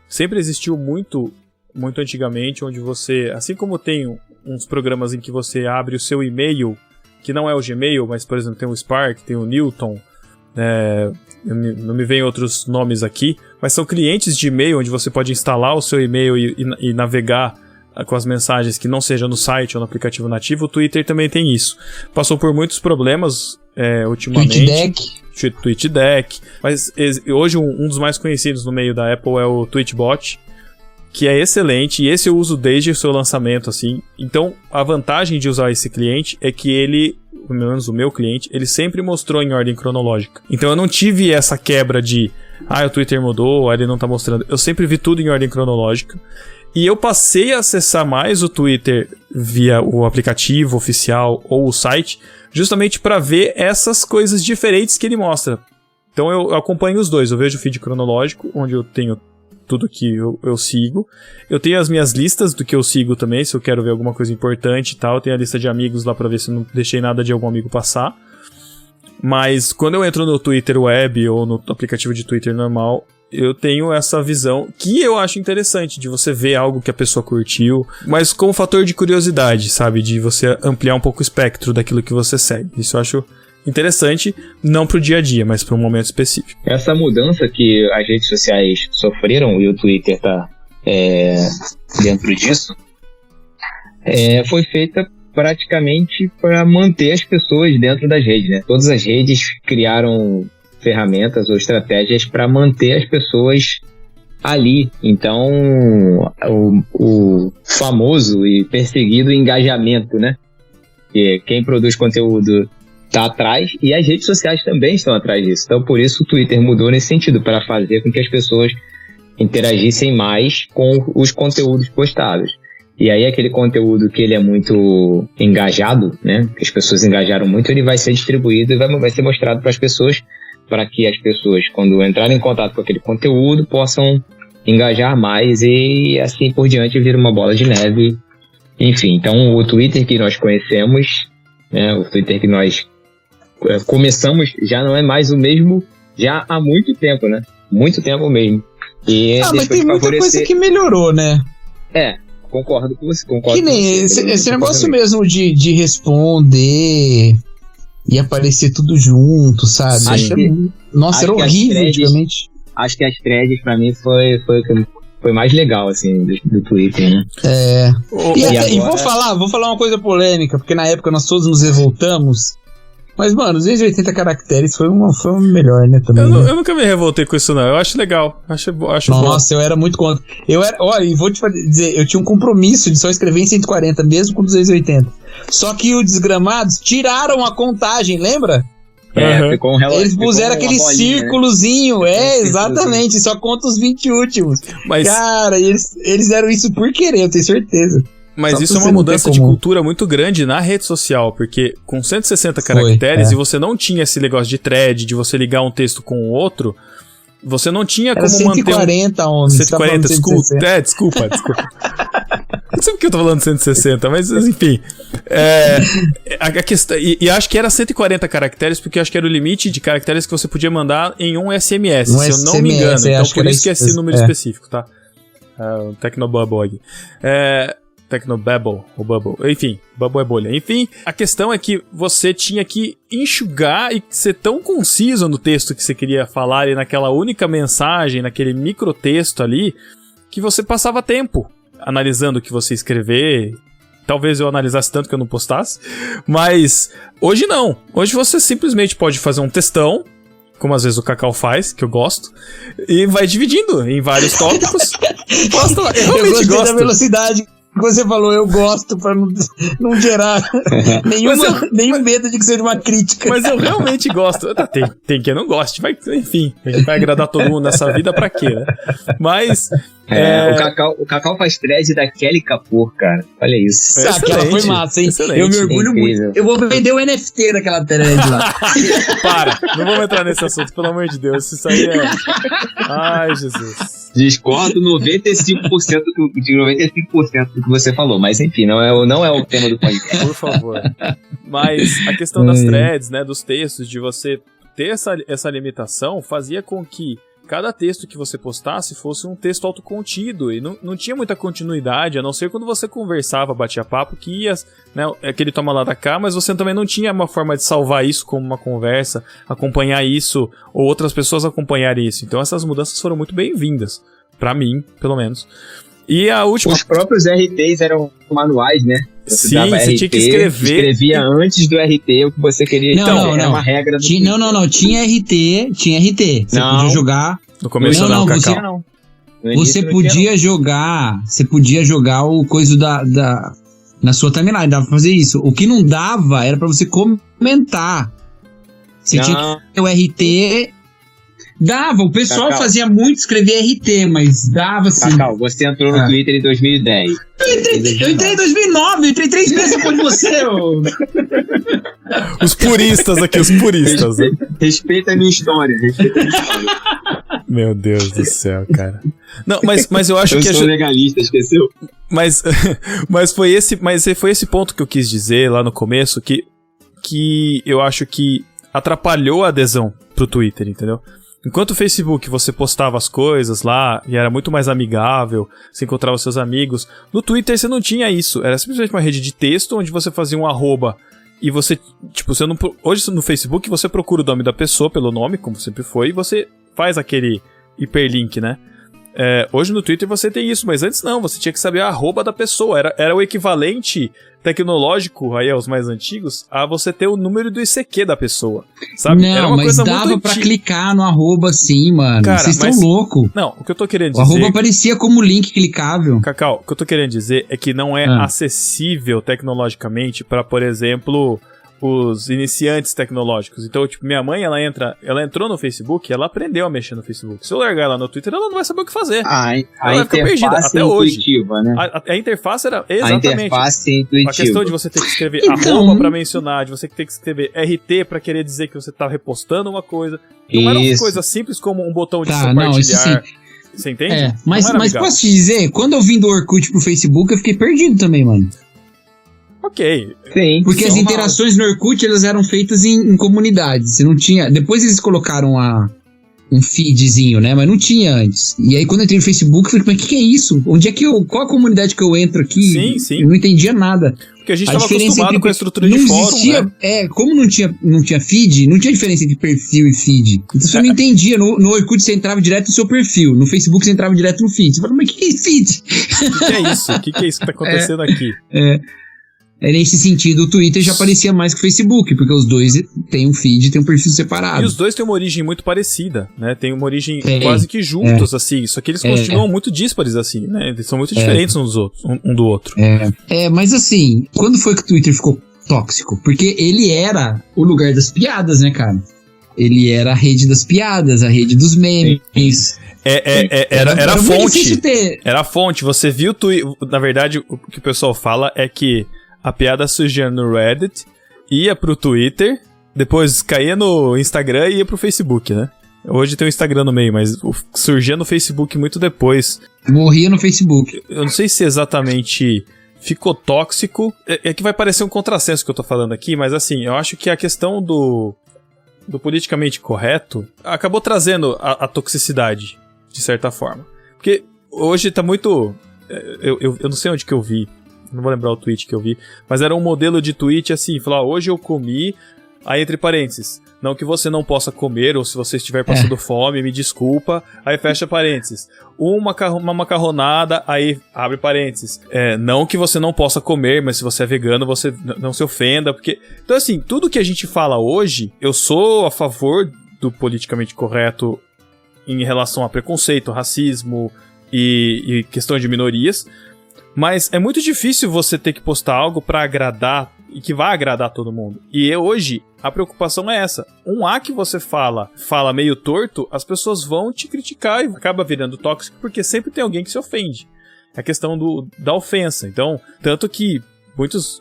sempre existiu muito antigamente, onde você, assim como tem uns programas em que você abre o seu e-mail, que não é o Gmail, mas, por exemplo, tem o Spark, tem o Newton, não me vem outros nomes aqui, mas são clientes de e-mail onde você pode instalar o seu e-mail e navegar com as mensagens que não seja no site ou no aplicativo nativo. O Twitter também tem isso. Passou por muitos problemas ultimamente. TweetDeck. Mas hoje um dos mais conhecidos no meio da Apple é o Tweetbot, que é excelente, e esse eu uso desde o seu lançamento, assim. Então, a vantagem de usar esse cliente é que ele, pelo menos o meu cliente, ele sempre mostrou em ordem cronológica. Então eu não tive essa quebra de o Twitter mudou, ele não tá mostrando. Eu sempre vi tudo em ordem cronológica. E eu passei a acessar mais o Twitter via o aplicativo oficial ou o site, justamente para ver essas coisas diferentes que ele mostra. Então eu acompanho os dois. Eu vejo o feed cronológico, onde eu tenho tudo que eu sigo. Eu tenho as minhas listas do que eu sigo também, se eu quero ver alguma coisa importante e tal. Eu tenho a lista de amigos lá para ver se eu não deixei nada de algum amigo passar. Mas quando eu entro no Twitter Web ou no aplicativo de Twitter normal, eu tenho essa visão que eu acho interessante, de você ver algo que a pessoa curtiu, mas com um fator de curiosidade, sabe? De você ampliar um pouco o espectro daquilo que você segue. Isso eu acho interessante, não pro dia a dia, mas para um momento específico. Essa mudança que as redes sociais sofreram, e o Twitter tá dentro disso, foi feita praticamente para manter as pessoas dentro das redes, né? Todas as redes criaram ferramentas ou estratégias para manter as pessoas ali. Então, o famoso e perseguido engajamento, né? Que quem produz conteúdo está atrás, e as redes sociais também estão atrás disso. Então, por isso o Twitter mudou nesse sentido, para fazer com que as pessoas interagissem mais com os conteúdos postados. E aí aquele conteúdo que ele é muito engajado, né? Que as pessoas engajaram muito, ele vai ser distribuído e vai ser mostrado para as pessoas, para que as pessoas, quando entrarem em contato com aquele conteúdo, possam engajar mais, e assim por diante vira uma bola de neve. Enfim, então o Twitter que nós conhecemos, né, o Twitter que nós começamos, já não é mais o mesmo já há muito tempo, né? Muito tempo mesmo. E mas tem muita coisa que melhorou, né? Concordo com você. Que nem esse negócio mesmo de responder e aparecer tudo junto, sabe? Nossa, era horrível antigamente. Acho que as threads pra mim foi mais legal, assim, do Twitter, né? E vou falar uma coisa polêmica, porque na época nós todos nos revoltamos. Mas, mano, 280 caracteres foi o melhor, né, também. Eu nunca me revoltei com isso, não. Eu acho legal. Acho Nossa, bom. Eu era muito contra. Olha, e vou te dizer, eu tinha um compromisso de só escrever em 140, mesmo com 280. Só que os desgramados tiraram a contagem, lembra? Ficou um relógio. Eles puseram aquele círculozinho, né? Exatamente, só conta os 20 últimos. Cara, eles fizeram isso por querer, eu tenho certeza. Mas Só isso pra é você uma não mudança ter de como- cultura muito grande na rede social, porque com 160 caracteres e você não tinha esse negócio de thread, de você ligar um texto com o outro, você não tinha Era como manter 140, homem. você tá 140, falando desculpa. 160. Desculpa. Não sei porque eu tô falando 160, mas enfim. A questão, e acho que era 140 caracteres, porque eu acho que era o limite de caracteres que você podia mandar em um SMS, se eu não me engano. Então por isso que é esse número específico, tá? O Tecnobubble aqui. Tecnobabble, ou Bubble. Enfim, Bubble é bolha. Enfim, a questão é que você tinha que enxugar e ser tão conciso no texto que você queria falar e naquela única mensagem, naquele microtexto ali, que você passava tempo analisando o que você escrever. Talvez eu analisasse tanto que eu não postasse. Mas hoje não. Hoje você simplesmente pode fazer um textão, como às vezes o Cacau faz, que eu gosto, e vai dividindo em vários tópicos. Posta lá. Eu realmente gostei gosto da velocidade que você falou, eu gosto, pra não gerar nenhum medo de que seja uma crítica. Mas eu realmente gosto. Tem quem não goste, mas enfim, a gente vai agradar todo mundo nessa vida pra quê, né? Mas... O Cacau faz thread da Kelly Kapoor, cara. Olha isso. Aquela foi massa, hein? Excelente. Eu me orgulho muito. Eu vou vender o NFT daquela thread lá. Para, não vamos entrar nesse assunto, pelo amor de Deus. Isso aí é... Ai, Jesus. Discordo 95% do que você falou, mas enfim, não é o tema do podcast. Por favor. Mas a questão das threads, né, dos textos, de você ter essa limitação, fazia com que cada texto que você postasse fosse um texto autocontido e não tinha muita continuidade, a não ser quando você conversava, batia papo, que ia, né, aquele toma lá da cá, mas você também não tinha uma forma de salvar isso como uma conversa, acompanhar isso, ou outras pessoas acompanharem isso. Então essas mudanças foram muito bem-vindas, pra mim, pelo menos. E a última... Os próprios RTs eram manuais, né? Sim, você tinha que escrever. Escrevia antes do RT o que você queria. Era uma regra do Não. Tinha RT. Você podia jogar. No começo não, Cacau. Não. Você podia jogar. Você podia jogar o coisa na sua timeline. Dava pra fazer isso. O que não dava era pra você comentar. Você tinha que ter o RT. Dava, o pessoal fazia muito escrever RT, mas dava sim. Cacau, você entrou no Twitter em 2010. Eu entrei em 2009, eu entrei 3 meses depois de você. Os puristas aqui, os puristas. Respeita a minha história. Meu Deus do céu, cara. Não, mas eu acho que... Eu sou legalista, esqueceu? Mas foi esse ponto que eu quis dizer lá no começo, que eu acho que atrapalhou a adesão pro Twitter, entendeu? Enquanto o Facebook você postava as coisas lá e era muito mais amigável, você encontrava seus amigos, no Twitter você não tinha isso, era simplesmente uma rede de texto onde você fazia um arroba e você, tipo, você não, hoje no Facebook você procura o nome da pessoa pelo nome, como sempre foi, e você faz aquele hiperlink, né? Hoje no Twitter você tem isso, mas antes não, você tinha que saber a arroba da pessoa, era o equivalente tecnológico, aí aos mais antigos, a você ter o número do ICQ da pessoa, sabe? Não, era uma mas coisa dava muito pra antiga. clicar no arroba sim, mano. Cara, vocês estão loucos. Não, o que eu tô querendo O dizer... arroba aparecia como link clicável. Cacau, o que eu tô querendo dizer é que não é acessível tecnologicamente pra, por exemplo, os iniciantes tecnológicos. Então, tipo, minha mãe, ela entrou no Facebook, ela aprendeu a mexer no Facebook. Se eu largar ela no Twitter, ela não vai saber o que fazer. A ela vai ficar perdida até hoje. Né? A interface era exatamente. A interface é intuitiva. A questão de você ter que escrever Então... arroba pra mencionar, de você ter que escrever RT pra querer dizer que você tá repostando uma coisa. Não era uma coisa simples como um botão de compartilhar. Não, isso sim. Você entende? Mas posso te dizer, quando eu vim do Orkut pro Facebook, eu fiquei perdido também, mano. Ok. Sim. Porque as interações no Orkut, elas eram feitas em comunidades. Você não tinha... Depois eles colocaram um feedzinho, né? Mas não tinha antes. E aí, quando eu entrei no Facebook, eu falei, mas o que é isso? Qual a comunidade que eu entro aqui? Sim. Eu não entendia nada. Porque a gente estava acostumado com a estrutura de fórum, né? Como não tinha feed, não tinha diferença entre perfil e feed. Então você não entendia. No Orkut você entrava direto no seu perfil. No Facebook você entrava direto no feed. Você falava, mas o que é feed? O que é isso? O que é isso que tá acontecendo aqui? Nesse sentido, o Twitter já parecia mais que o Facebook, porque os dois têm um feed e têm um perfil separado. E os dois têm uma origem muito parecida, né? Tem uma origem quase que juntos, assim. Só que eles continuam muito díspares, assim, né? Eles são muito diferentes um do outro. Mas assim, quando foi que o Twitter ficou tóxico? Porque ele era o lugar das piadas, né, cara? ele era a rede das piadas, a rede dos memes. Era a fonte. Era a fonte. Você viu na verdade, o que o pessoal fala é que a piada surgia no Reddit, ia pro Twitter, depois caía no Instagram e ia pro Facebook, né? Hoje tem o Instagram no meio, mas surgia no Facebook muito depois. Morria no Facebook. Eu não sei se exatamente ficou tóxico. É que vai parecer um contrassenso que eu tô falando aqui, mas assim, eu acho que a questão do politicamente correto acabou trazendo a toxicidade, de certa forma. Porque hoje tá muito... Eu não sei onde que eu vi, não vou lembrar o tweet que eu vi, mas era um modelo de tweet assim, falar, hoje eu comi, aí entre parênteses, não que você não possa comer, ou se você estiver passando fome, me desculpa, aí fecha parênteses. Uma macarronada, aí abre parênteses. Não que você não possa comer, mas se você é vegano, você não se ofenda, porque... Então assim, tudo que a gente fala hoje, eu sou a favor do politicamente correto em relação a preconceito, racismo e questão de minorias, mas é muito difícil você ter que postar algo pra agradar e que vai agradar todo mundo. E hoje, a preocupação é essa. Um A que você fala meio torto, as pessoas vão te criticar e acaba virando tóxico porque sempre tem alguém que se ofende. É a questão da ofensa. Então, tanto que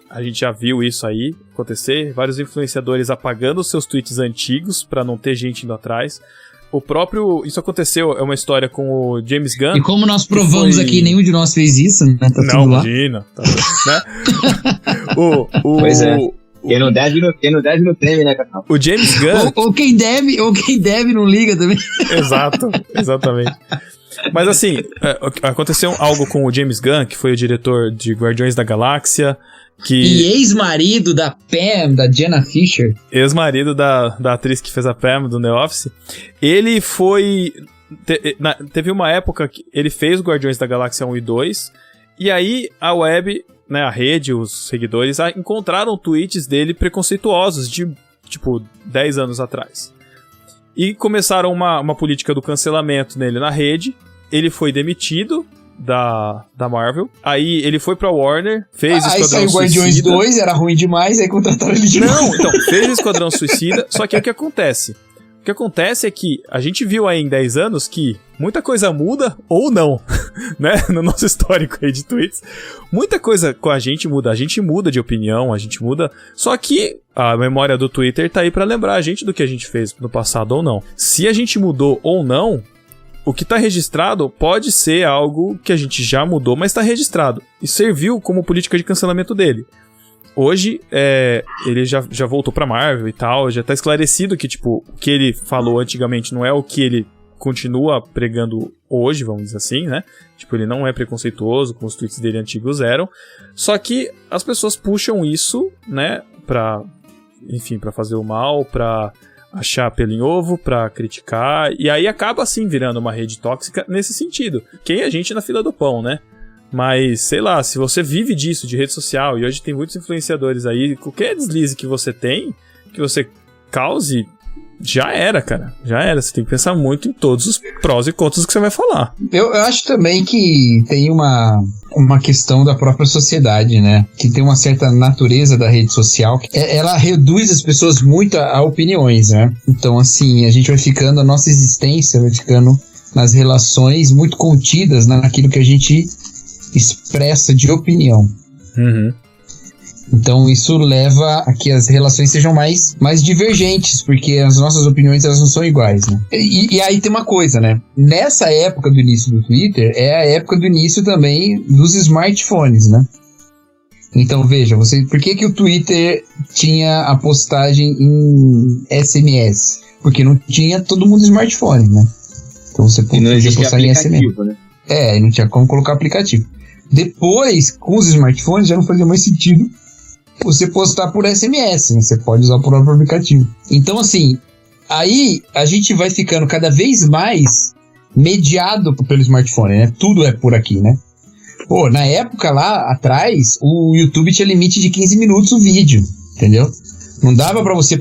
a gente já viu isso aí acontecer, vários influenciadores apagando seus tweets antigos pra não ter gente indo atrás. Isso aconteceu, é uma história com o James Gunn. E como nós provamos aqui, nenhum de nós fez isso, né? Tá não, imagina. Tá, né? Pois é. Quem não deve não teme, né, Cacau? O James Gunn... ou quem deve não liga também. Exato, exatamente. Mas assim, aconteceu algo com o James Gunn, que foi o diretor de Guardiões da Galáxia, e ex-marido da Pam, da Jenna Fischer. Ex-marido da atriz que fez a Pam, do The Office. Ele foi... Teve uma época que ele fez o Guardiões da Galáxia 1 e 2, e aí a web, né, a rede, os seguidores, encontraram tweets dele preconceituosos de, 10 anos atrás. E começaram uma política do cancelamento nele na rede. Ele foi demitido da Marvel. Aí ele foi pra Warner, fez Esquadrão Suicida. Aí saiu Guardiões 2, era ruim demais, aí contrataram ele de novo. Não, então, fez Esquadrão Suicida, só que o que acontece? O que acontece é que a gente viu aí em 10 anos que muita coisa muda ou não, né? No nosso histórico aí de tweets. Muita coisa com a gente muda de opinião, a gente muda. Só que a memória do Twitter tá aí pra lembrar a gente do que a gente fez no passado ou não. Se a gente mudou ou não, o que tá registrado pode ser algo que a gente já mudou, mas tá registrado. E serviu como política de cancelamento dele. Hoje, ele já voltou pra Marvel e tal, já tá esclarecido que, o que ele falou antigamente não é o que ele continua pregando hoje, vamos dizer assim, né? Ele não é preconceituoso, como os tweets dele antigos eram. Só que as pessoas puxam isso, né, pra fazer o mal, pra achar pelo em ovo, pra criticar, e aí acaba, assim, virando uma rede tóxica nesse sentido. Quem é a gente na fila do pão, né? Mas, sei lá, se você vive disso, de rede social, e hoje tem muitos influenciadores aí, qualquer deslize que você tem, que você cause, já era, cara. Já era. Você tem que pensar muito em todos os prós e contras que você vai falar. Eu acho também que tem uma questão da própria sociedade, né? Que tem uma certa natureza da rede social. Ela reduz as pessoas muito a opiniões, né? Então, assim, a nossa existência vai ficando nas relações muito contidas naquilo que a gente expressa de opinião. Uhum. Então isso leva a que as relações sejam mais divergentes, porque as nossas opiniões elas não são iguais, né? E aí tem uma coisa, né? Nessa época do início do Twitter, é a época do início também dos smartphones, né? Então veja, por que o Twitter tinha a postagem em SMS? Porque não tinha todo mundo smartphone, né? Então você podia postar em SMS. Né? E não tinha como colocar aplicativo. Depois, com os smartphones, já não fazia mais sentido você postar por SMS, né? Você pode usar o próprio aplicativo. Então, assim, aí a gente vai ficando cada vez mais mediado pelo smartphone, né? Tudo é por aqui, né? Pô, na época lá atrás, o YouTube tinha limite de 15 minutos o vídeo, entendeu? Não dava pra você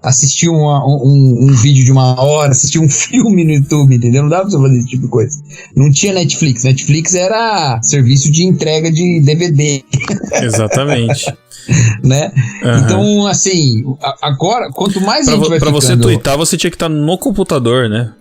assistir um vídeo de 1 hora, assistir um filme no YouTube, entendeu? Não dava pra você fazer esse tipo de coisa. Não tinha Netflix. Netflix era serviço de entrega de DVD. Exatamente. Né? Uhum. Então, assim, agora, quanto mais a gente vai pra ficando... você twittar, você tinha que estar no computador, né?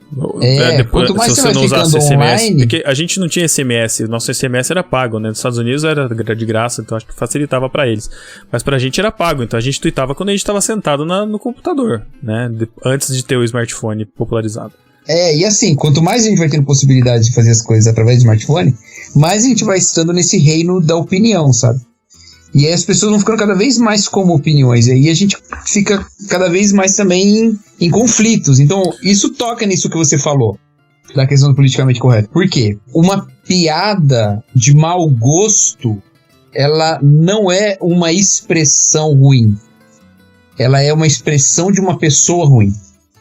Quanto mais se você vai não usasse ficando SMS, online... porque a gente não tinha SMS, nosso SMS era pago, né? Nos Estados Unidos era de graça, então acho que facilitava pra eles. Mas pra gente era pago, então a gente tweetava quando a gente tava sentado no computador, né? Antes de ter o smartphone popularizado. E assim, quanto mais a gente vai tendo possibilidade de fazer as coisas através do smartphone, mais a gente vai estando nesse reino da opinião, sabe? E aí as pessoas vão ficando cada vez mais como opiniões, e aí a gente fica cada vez mais também em conflitos. Então, isso toca nisso que você falou, da questão do politicamente correto. Por quê? Uma piada de mau gosto, ela não é uma expressão ruim. Ela é uma expressão de uma pessoa ruim.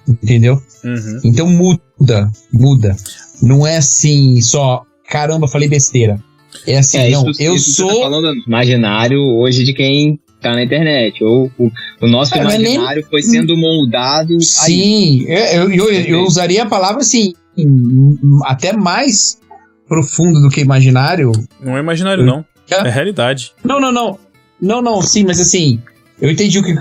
Entendeu? Uhum. Então muda. Não é assim, só, caramba, falei besteira. É assim, não, eu sou... Você tá falando do imaginário hoje de quem tá na internet. Ou o nosso imaginário foi sendo moldado... Sim, eu usaria a palavra assim, até mais profundo do que imaginário. Não é imaginário, não. É realidade. Não, sim, mas assim... Eu entendi o que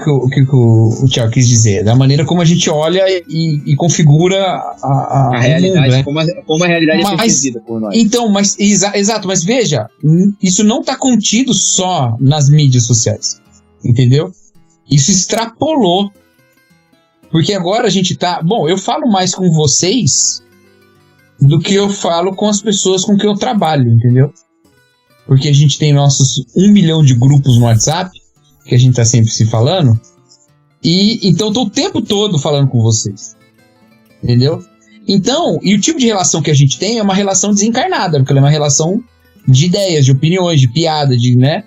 o Thiago quis dizer, da maneira como a gente olha e configura a realidade, mundo, né? como a realidade é percebida por nós. Então, exato, mas veja, isso não está contido só nas mídias sociais, entendeu? Isso extrapolou, porque agora a gente tá... Bom, eu falo mais com vocês do que eu falo com as pessoas com quem eu trabalho, entendeu? Porque a gente tem nossos 1 milhão de grupos no WhatsApp, que a gente tá sempre se falando, e então eu tô o tempo todo falando com vocês, entendeu? Então, e o tipo de relação que a gente tem é uma relação desencarnada, porque ela é uma relação de ideias, de opiniões, de piada, né?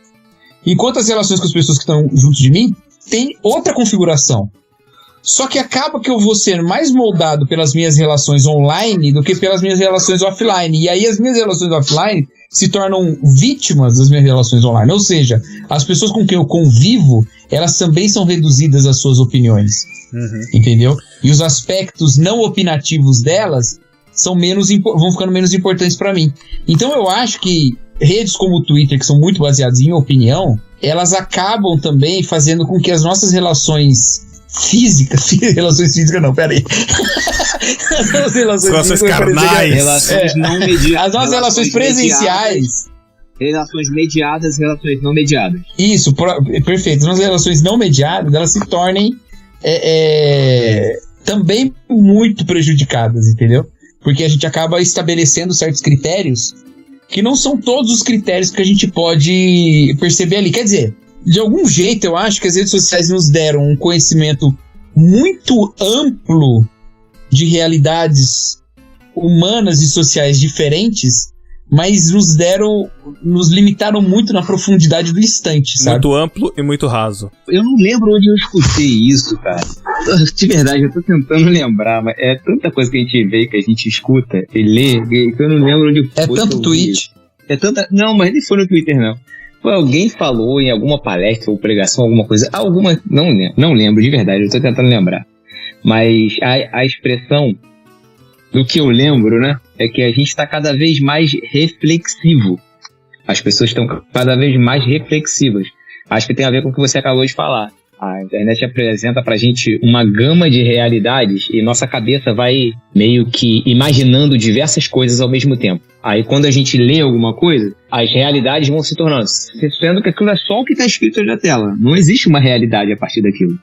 Enquanto as relações com as pessoas que estão junto de mim tem outra configuração. Só que acaba que eu vou ser mais moldado pelas minhas relações online do que pelas minhas relações offline. E aí as minhas relações offline se tornam vítimas das minhas relações online. Ou seja, as pessoas com quem eu convivo, elas também são reduzidas às suas opiniões. Uhum. Entendeu? E os aspectos não opinativos delas vão ficando menos importantes para mim. Então eu acho que redes como o Twitter, que são muito baseadas em opinião, elas acabam também fazendo com que as nossas relações físicas não, peraí. As relações carnais. Relações não mediadas. As nossas relações presenciais. Relações mediadas, relações não mediadas. Isso, perfeito. As nossas relações não mediadas, elas se tornem também muito prejudicadas, entendeu? Porque a gente acaba estabelecendo certos critérios que não são todos os critérios que a gente pode perceber ali. Quer dizer, de algum jeito eu acho que as redes sociais nos deram um conhecimento muito amplo de realidades humanas e sociais diferentes, mas nos limitaram muito na profundidade do instante, sabe? Muito amplo e muito raso. Eu não lembro onde eu escutei isso, cara. De verdade, eu tô tentando lembrar, mas é tanta coisa que a gente vê, que a gente escuta e lê, que eu não lembro onde foi. É tanto tweet. Não, mas nem foi no Twitter, não. Foi alguém falou em alguma palestra ou pregação, alguma coisa. Não lembro, de verdade, eu tô tentando lembrar. Mas a expressão do que eu lembro, né, é que a gente está cada vez mais reflexivo. As pessoas estão cada vez mais reflexivas. Acho que tem a ver com o que você acabou de falar. A internet apresenta pra gente uma gama de realidades e nossa cabeça vai meio que imaginando diversas coisas ao mesmo tempo. Aí quando a gente lê alguma coisa, as realidades vão se tornando, sendo que aquilo é só o que está escrito na tela. Não existe uma realidade a partir daquilo.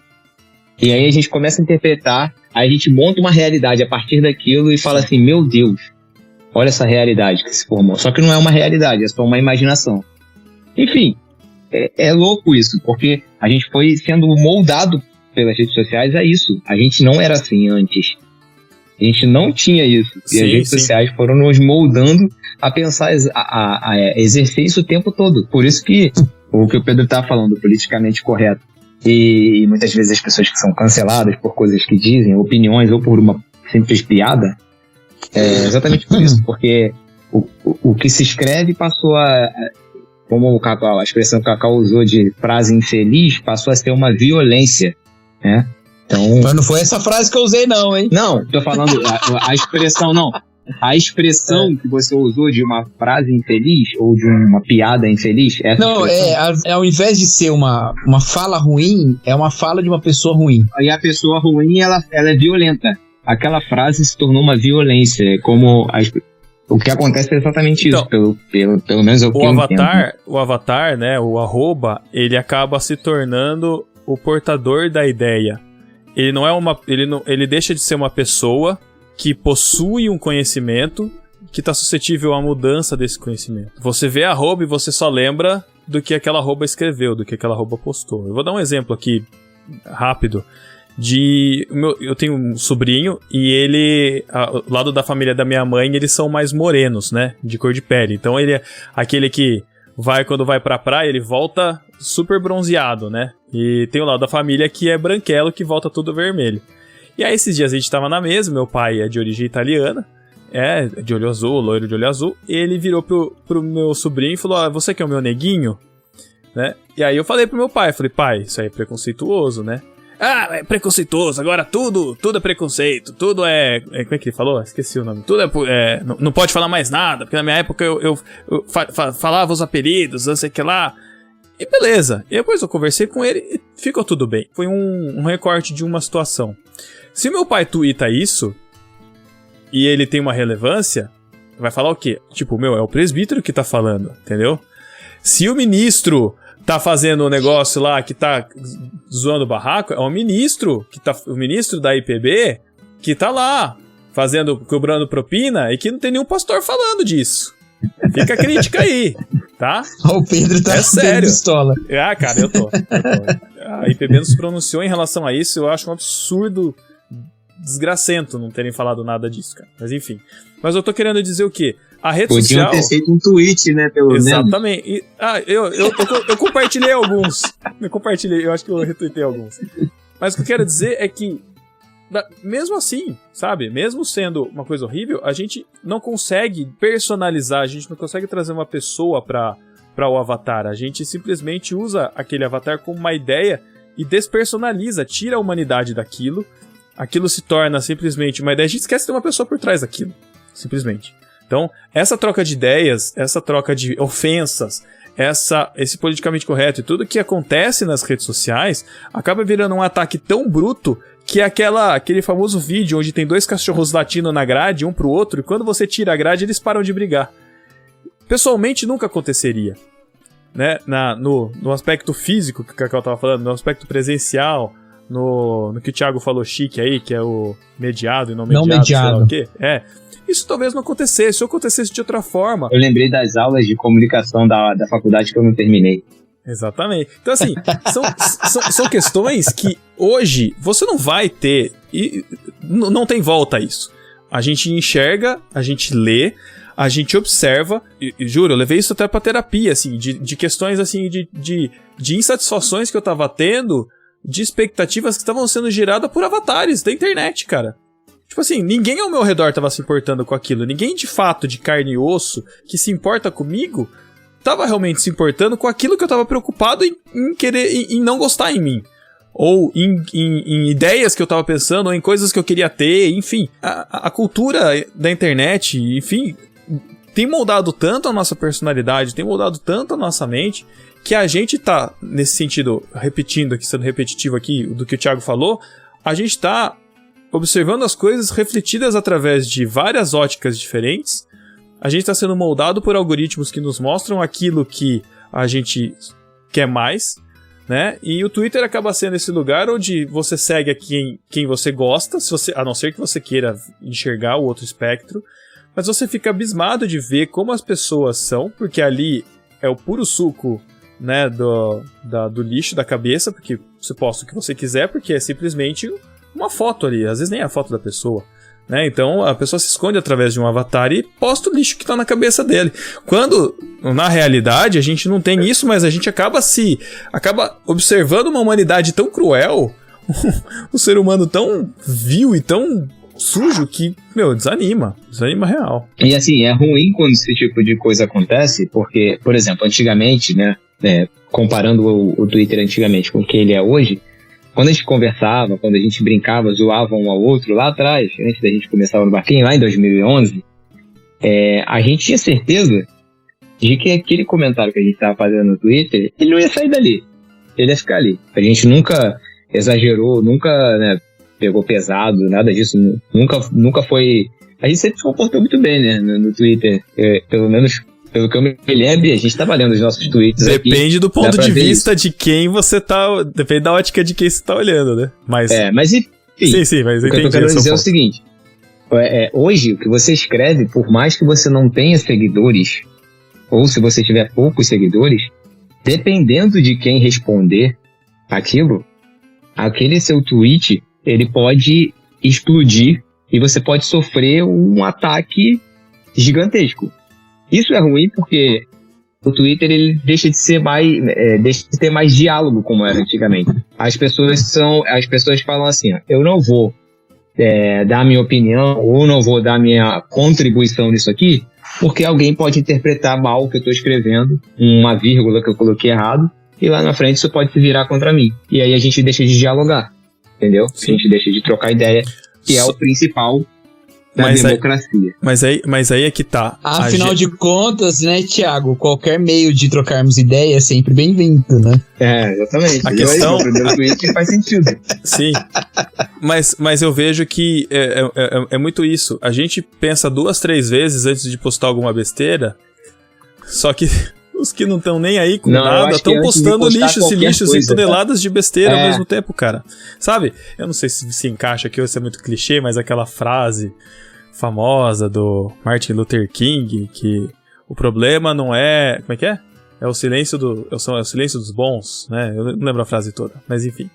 E aí a gente começa a interpretar, aí a gente monta uma realidade a partir daquilo e fala assim, meu Deus, olha essa realidade que se formou. Só que não é uma realidade, é só uma imaginação. Enfim, é louco isso, porque a gente foi sendo moldado pelas redes sociais a isso. A gente não era assim antes. A gente não tinha isso. E as redes sociais foram nos moldando a pensar, a exercer isso o tempo todo. Por isso que o que o Pedro tá falando, politicamente correto, e muitas vezes as pessoas que são canceladas por coisas que dizem, opiniões ou por uma simples piada, é exatamente por isso, porque o que se escreve passou como o Cacau, a expressão que o Cacau usou de frase infeliz, passou a ser uma violência, né? Então, mas não foi essa frase que eu usei não, hein? Não, tô falando a expressão, não. A expressão que você usou de uma frase infeliz ou de uma piada infeliz... Não, ao invés de ser uma fala ruim, é uma fala de uma pessoa ruim. E a pessoa ruim, ela é violenta. Aquela frase se tornou uma violência, como... O que acontece é exatamente isso, então, pelo menos eu o avatar, né, o arroba, ele acaba se tornando o portador da ideia. Ele não é ele deixa de ser uma pessoa que possui um conhecimento que está suscetível à mudança desse conhecimento. Você vê arroba e você só lembra do que aquela arroba escreveu, do que aquela arroba postou. Eu vou dar um exemplo aqui, rápido. Eu tenho um sobrinho e ele, ao lado da família da minha mãe, eles são mais morenos, né, de cor de pele. Então ele é aquele que quando vai pra praia, ele volta super bronzeado, né, e tem o lado da família que é branquelo, que volta tudo vermelho. E aí esses dias a gente tava na mesa, meu pai é de origem italiana, de olho azul, loiro de olho azul, e ele virou pro meu sobrinho e falou, você que é o meu neguinho, né, e aí eu falei pro meu pai, pai, isso aí é preconceituoso, né. Ah, é preconceituoso, agora tudo é preconceito, tudo é... Como é que ele falou? Esqueci o nome. Tudo não pode falar mais nada, porque na minha época eu falava os apelidos, não sei o que lá. E beleza, e depois eu conversei com ele e ficou tudo bem. Foi um recorte de uma situação. Se meu pai tuita isso, e ele tem uma relevância, vai falar o quê? Tipo, é o presbítero que tá falando, entendeu? Se o ministro... tá fazendo um negócio lá que tá zoando o barraco, é o ministro da IPB que tá lá cobrando propina e que não tem nenhum pastor falando disso. Fica a crítica aí, tá? O Pedro tá sério. Pistola. Ah, cara, eu tô. A IPB não se pronunciou em relação a isso, eu acho um absurdo desgracento não terem falado nada disso, cara. Mas enfim. Mas eu tô querendo dizer o quê? A rede social... Podiam ter feito um tweet, né, pelo menos. Exatamente. Eu compartilhei alguns. Eu acho que eu retuitei alguns. Mas o que eu quero dizer é que, mesmo assim, sabe? Mesmo sendo uma coisa horrível, a gente não consegue personalizar, a gente não consegue trazer uma pessoa pra o avatar. A gente simplesmente usa aquele avatar como uma ideia e despersonaliza, tira a humanidade daquilo. Aquilo se torna simplesmente uma ideia. A gente esquece de ter uma pessoa por trás daquilo. Simplesmente. Então, essa troca de ideias, essa troca de ofensas, esse politicamente correto e tudo que acontece nas redes sociais acaba virando um ataque tão bruto que é aquele famoso vídeo onde tem dois cachorros latindo na grade, um pro outro, e quando você tira a grade, eles param de brigar. Pessoalmente, nunca aconteceria. Né? No aspecto físico que o Cacau tava falando, no aspecto presencial, no que o Thiago falou chique aí, que é o mediado e não mediado. Sei lá o quê. Isso talvez não acontecesse, ou acontecesse de outra forma. Eu lembrei das aulas de comunicação da faculdade que eu não terminei. Exatamente. Então, assim, são questões que hoje você não vai ter, e não tem volta a isso. A gente enxerga, a gente lê, a gente observa, e juro, eu levei isso até pra terapia, assim, de questões, assim, de insatisfações que eu tava tendo, de expectativas que estavam sendo geradas por avatares da internet, cara. Tipo assim, ninguém ao meu redor tava se importando com aquilo. Ninguém de fato, de carne e osso, que se importa comigo, tava realmente se importando com aquilo que eu tava preocupado em não gostar em mim. Ou em ideias que eu tava pensando, ou em coisas que eu queria ter, enfim. A cultura da internet, enfim, tem moldado tanto a nossa personalidade, tem moldado tanto a nossa mente, que a gente tá, nesse sentido, repetindo aqui, sendo repetitivo aqui do que o Thiago falou, a gente tá observando as coisas refletidas através de várias óticas diferentes. A gente está sendo moldado por algoritmos que nos mostram aquilo que a gente quer mais, né? E o Twitter acaba sendo esse lugar onde você segue quem você gosta, a não ser que você queira enxergar o outro espectro, mas você fica abismado de ver como as pessoas são, porque ali é o puro suco, né, do lixo da cabeça, porque você posta o que você quiser, porque é simplesmente uma foto ali, às vezes nem é a foto da pessoa, né? Então a pessoa se esconde através de um avatar e posta o lixo que tá na cabeça dele. Quando, na realidade, a gente não tem isso, mas a gente acaba observando uma humanidade tão cruel, um ser humano tão vil e tão sujo que, desanima real. E assim, é ruim quando esse tipo de coisa acontece, porque, por exemplo, antigamente, né, comparando o Twitter antigamente com o que ele é hoje, quando a gente conversava, quando a gente brincava, zoava um ao outro lá atrás, antes da gente começar no barquinho, lá em 2011, a gente tinha certeza de que aquele comentário que a gente estava fazendo no Twitter, ele não ia sair dali. Ele ia ficar ali. A gente nunca exagerou, nunca, né, pegou pesado, nada disso. Nunca foi... A gente sempre se comportou muito bem, né, no Twitter. Pelo menos, pelo que eu me lembro, a gente tá lendo os nossos tweets. Depende aqui, do ponto de vista de quem você tá... Depende da ótica de quem você tá olhando, né? Mas enfim. Sim, mas o que eu tô querendo dizer é o seguinte. Hoje, o que você escreve, por mais que você não tenha seguidores, ou se você tiver poucos seguidores, dependendo de quem responder aquilo, aquele seu tweet, ele pode explodir e você pode sofrer um ataque gigantesco. Isso é ruim porque o Twitter ele deixa de ser deixa de ter mais diálogo como era antigamente. As pessoas falam assim, ó, eu não vou dar minha opinião ou não vou dar minha contribuição nisso aqui, porque alguém pode interpretar mal o que eu estou escrevendo, uma vírgula que eu coloquei errado, e lá na frente isso pode se virar contra mim. E aí a gente deixa de dialogar, entendeu? Sim. A gente deixa de trocar ideia, que é o principal da democracia. Mas aí é que tá. Afinal de contas, né, Thiago, qualquer meio de trocarmos ideia é sempre bem-vindo, né? Exatamente. A questão... O primeiro tweet faz sentido. Sim. Mas eu vejo que é muito isso. A gente pensa 2-3 vezes antes de postar alguma besteira, só que os que não estão nem aí com nada estão postando lixos e toneladas de besteira ao mesmo tempo, cara. Sabe? Eu não sei se encaixa aqui ou se é muito clichê, mas aquela frase famosa do Martin Luther King, que o problema não é... Como é que é? É o silêncio dos bons, né? Eu não lembro a frase toda, mas enfim.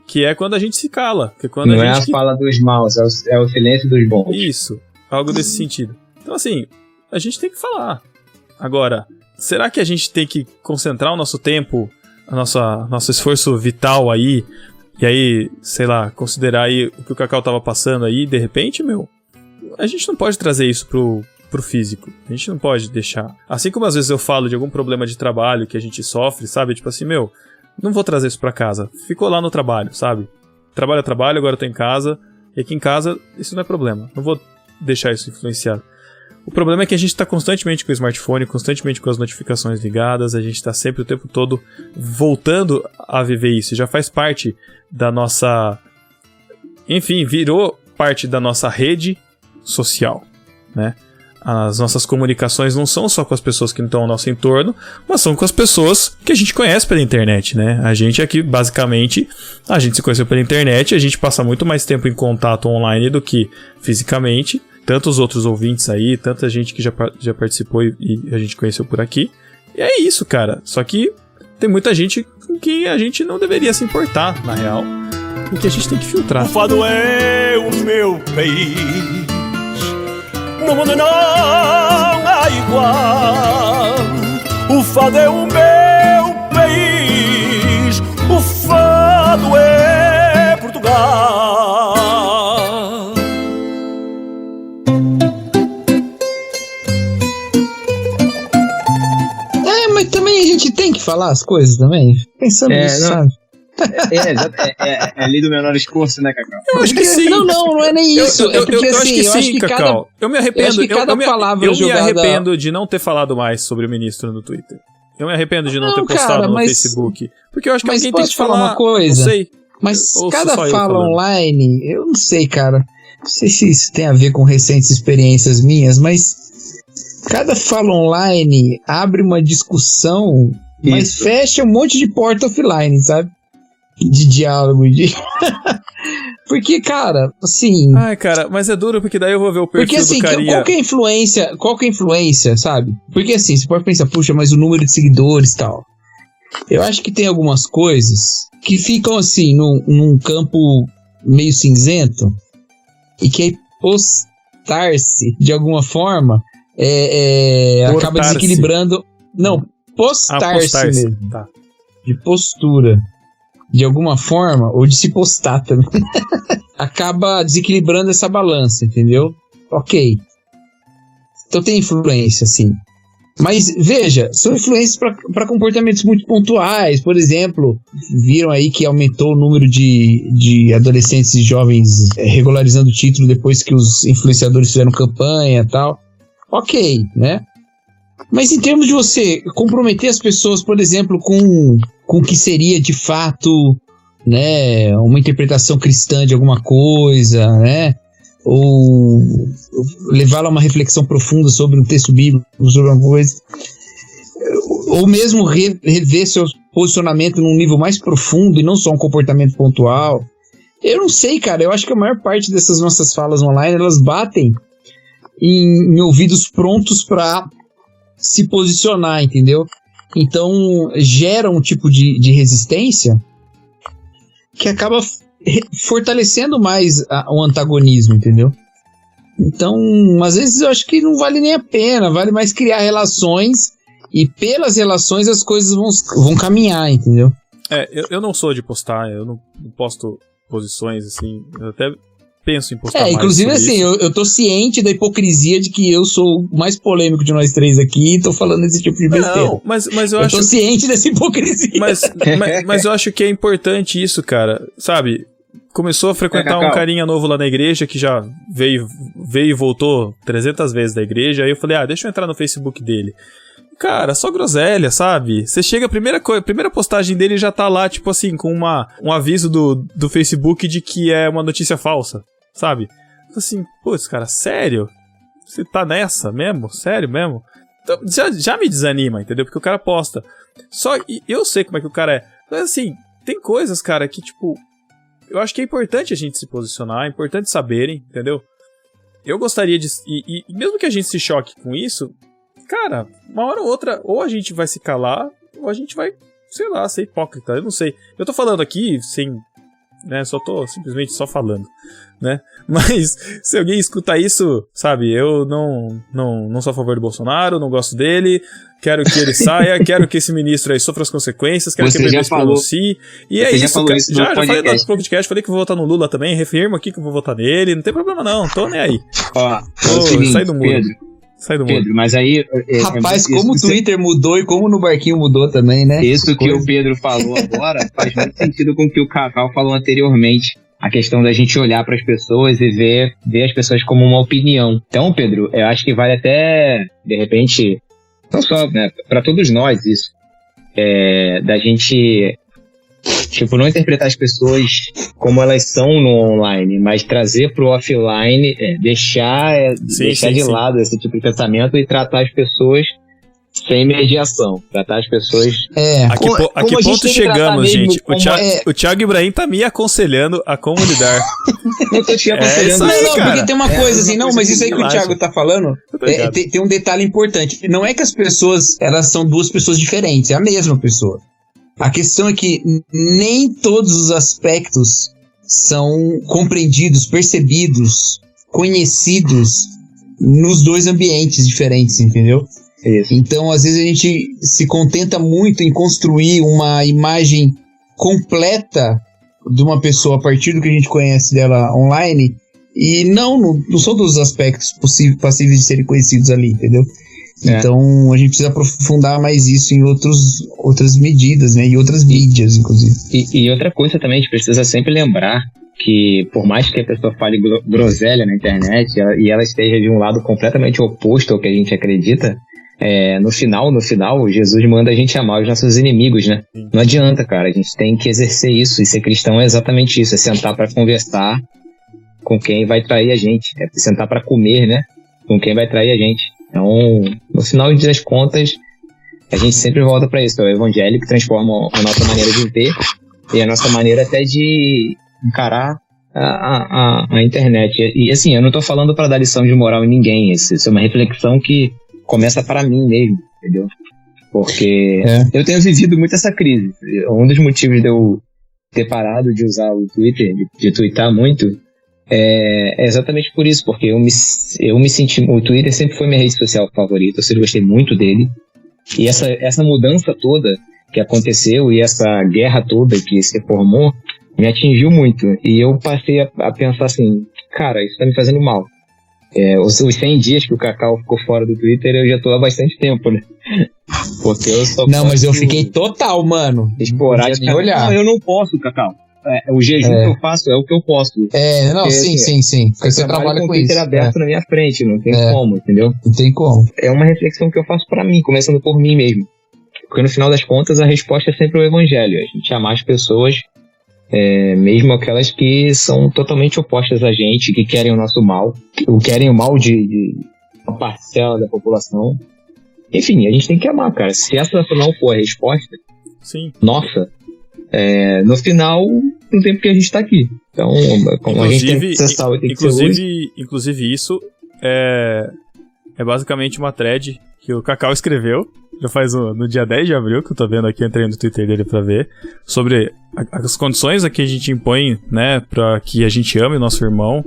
Que é quando a gente se cala. Que é quando não é a fala dos maus, é o silêncio dos bons. Isso, algo desse sentido. Então assim, a gente tem que falar. Agora, será que a gente tem que concentrar o nosso tempo, nosso esforço vital aí, e aí, sei lá, considerar aí o que o Cacau tava passando aí, de repente, a gente não pode trazer isso pro físico. A gente não pode deixar. Assim como às vezes eu falo de algum problema de trabalho que a gente sofre, sabe? Tipo assim, não vou trazer isso pra casa. Ficou lá no trabalho, sabe? Trabalho é trabalho, agora eu tô em casa. E aqui em casa, isso não é problema. Não vou deixar isso influenciar. O problema é que a gente tá constantemente com o smartphone, constantemente com as notificações ligadas. A gente tá sempre o tempo todo voltando a viver isso. Já faz parte da nossa... Enfim, virou parte da nossa rede social, né? As nossas comunicações não são só com as pessoas que estão ao nosso entorno, mas são com as pessoas que a gente conhece pela internet, né? A gente aqui, basicamente, a gente se conheceu pela internet, a gente passa muito mais tempo em contato online do que fisicamente. Tantos outros ouvintes aí, tanta gente que já participou e a gente conheceu por aqui. E é isso, cara. Só que tem muita gente com quem a gente não deveria se importar, na real, e que a gente tem que filtrar. O fado é o meu país, no mundo não há igual. O fado é o meu país, o fado é Portugal. Mas também a gente tem que falar as coisas também. Pensando nisso, sabe? É ali do menor esforço, né, Cacau? Eu acho que sim. Não é nem isso. Eu acho que sim, Cacau. Eu me arrependo. Eu me arrependo de não ter falado mais sobre o ministro no Twitter. Eu me arrependo de não ter postado no Facebook. Porque eu acho que alguém tem que falar uma coisa. Não sei. Mas cada fala online, eu não sei, cara. Não sei se isso tem a ver com recentes experiências minhas, mas cada fala online abre uma discussão, mas fecha um monte de porta offline, sabe? De diálogo, porque, cara, assim... Ai, cara, mas é duro porque daí eu vou ver o perfil do carinha... Qual que é a influência, sabe? Porque assim, você pode pensar, puxa, mas o número de seguidores e tal... Eu acho que tem algumas coisas que ficam assim, num campo meio cinzento, e que postar-se, de alguma forma, acaba desequilibrando... Não, postar-se mesmo. Tá. De postura. De alguma forma, ou de se postar também, acaba desequilibrando essa balança, entendeu? Ok. Então tem influência, sim. Mas, veja, são influências para comportamentos muito pontuais. Por exemplo, viram aí que aumentou o número de adolescentes e jovens regularizando o título depois que os influenciadores fizeram campanha e tal. ok, né? Mas em termos de você comprometer as pessoas, por exemplo, com o que seria de fato, né, uma interpretação cristã de alguma coisa, né? Ou levá-la a uma reflexão profunda sobre um texto bíblico, sobre alguma coisa, ou mesmo rever seu posicionamento num nível mais profundo e não só um comportamento pontual. Eu não sei, cara, eu acho que a maior parte dessas nossas falas online, elas batem em ouvidos prontos para se posicionar, entendeu? Então gera um tipo de resistência que acaba fortalecendo mais o antagonismo, entendeu? Então, às vezes eu acho que não vale nem a pena, vale mais criar relações, e pelas relações as coisas vão caminhar, entendeu? Eu não sou de postar, eu não posto posições, assim, eu até penso em postar mais. Inclusive assim, eu tô ciente da hipocrisia de que eu sou o mais polêmico de nós três aqui e tô falando esse tipo de besteira. Não, mas eu acho... tô ciente dessa hipocrisia. Mas eu acho que é importante isso, cara, sabe? Começou a frequentar um carinha novo lá na igreja, que já veio e voltou 300 vezes da igreja, aí eu falei, deixa eu entrar no Facebook dele. Cara, só groselha, sabe? Você chega, a primeira postagem dele já tá lá, tipo assim, com um aviso do Facebook de que é uma notícia falsa, sabe? Assim, putz, cara, sério? Você tá nessa mesmo? Sério mesmo? Então, já me desanima, entendeu? Porque o cara posta. Eu sei como é que o cara é. Mas assim, tem coisas, cara, que tipo... Eu acho que é importante a gente se posicionar, é importante saberem, entendeu? Eu gostaria de... E mesmo que a gente se choque com isso... Cara, uma hora ou outra, ou a gente vai se calar, ou a gente vai, sei lá, ser hipócrita, eu não sei. Eu tô falando aqui sem, né, tô simplesmente só falando, né? Mas se alguém escuta isso, sabe, eu não sou a favor do Bolsonaro, não gosto dele, quero que ele saia, quero que esse ministro aí sofra as consequências, quero que ele se pronuncie. E é isso, cara. Já falei no podcast, falei que vou votar no Lula também, reafirmo aqui que eu vou votar nele, não tem problema não, tô nem aí. Ó, sai do muro. Pedro, mas aí... Rapaz, como o Twitter mudou e como no barquinho mudou também, né? Isso que o Pedro falou agora faz muito sentido com o que o Cacau falou anteriormente. A questão da gente olhar para as pessoas e ver as pessoas como uma opinião. Então, Pedro, eu acho que vale até, de repente, não só, né, para todos nós isso, da gente... Tipo, não interpretar as pessoas como elas são no online, mas trazer pro offline, deixar de lado esse tipo de pensamento e tratar as pessoas sem mediação. Tratar as pessoas... A que ponto chegamos, gente? O Thiago Ibrahim tá me aconselhando a como lidar. Não tô te aconselhando. Não, porque tem uma coisa assim, mas isso aí que o Thiago tá falando, tem um detalhe importante. Não é que as pessoas, elas são duas pessoas diferentes, é a mesma pessoa. A questão é que nem todos os aspectos são compreendidos, percebidos, conhecidos nos dois ambientes diferentes, entendeu? Isso. Então, às vezes a gente se contenta muito em construir uma imagem completa de uma pessoa a partir do que a gente conhece dela online e não são todos os aspectos passíveis de serem conhecidos ali, entendeu? Então a gente precisa aprofundar mais isso em outras medidas, né? E outras mídias, inclusive. E outra coisa também, a gente precisa sempre lembrar que por mais que a pessoa fale groselha na internet e ela esteja de um lado completamente oposto ao que a gente acredita, no final, Jesus manda a gente amar os nossos inimigos, né? Não adianta, cara, a gente tem que exercer isso, e ser cristão é exatamente isso, é sentar pra conversar com quem vai trair a gente, é sentar pra comer, né? Com quem vai trair a gente. Então, no final das contas, a gente sempre volta para isso, é o evangelho que transforma a nossa maneira de ver e a nossa maneira até de encarar a internet. E assim, eu não tô falando para dar lição de moral em ninguém, isso é uma reflexão que começa para mim mesmo, entendeu? Porque eu tenho vivido muito essa crise. Um dos motivos de eu ter parado de usar o Twitter, de twittar muito, é exatamente por isso, porque eu me senti... O Twitter sempre foi minha rede social favorita, eu sempre gostei muito dele. E essa mudança toda que aconteceu e essa guerra toda que se formou me atingiu muito. E eu passei a pensar assim, cara, isso tá me fazendo mal. Os 100 dias que o Cacau ficou fora do Twitter, eu já tô há bastante tempo, né? Porque eu só... Não, mas eu fiquei total, mano. Esporádico. Não, eu não posso, Cacau. o jejum que eu faço é o que eu posto. Não, porque, sim. Porque você trabalha com o Twitter isso. aberto na minha frente, não tem como, entendeu? Não tem como. É uma reflexão que eu faço pra mim, começando por mim mesmo. Porque no final das contas a resposta é sempre o evangelho. A gente amar as pessoas, mesmo aquelas que são totalmente opostas a gente, que querem o nosso mal, ou querem o mal de uma parcela da população. Enfim, a gente tem que amar, cara. Se essa não for a resposta, sim. Nossa, no final não tem porque a gente tá aqui. Então, como a gente tem que ser sal e tem que ser luz. Inclusive isso é basicamente uma thread que o Cacau escreveu, já faz no dia 10 de abril, que eu tô vendo aqui, entrei no Twitter dele pra ver, sobre as condições a que a gente impõe, né, pra que a gente ame o nosso irmão.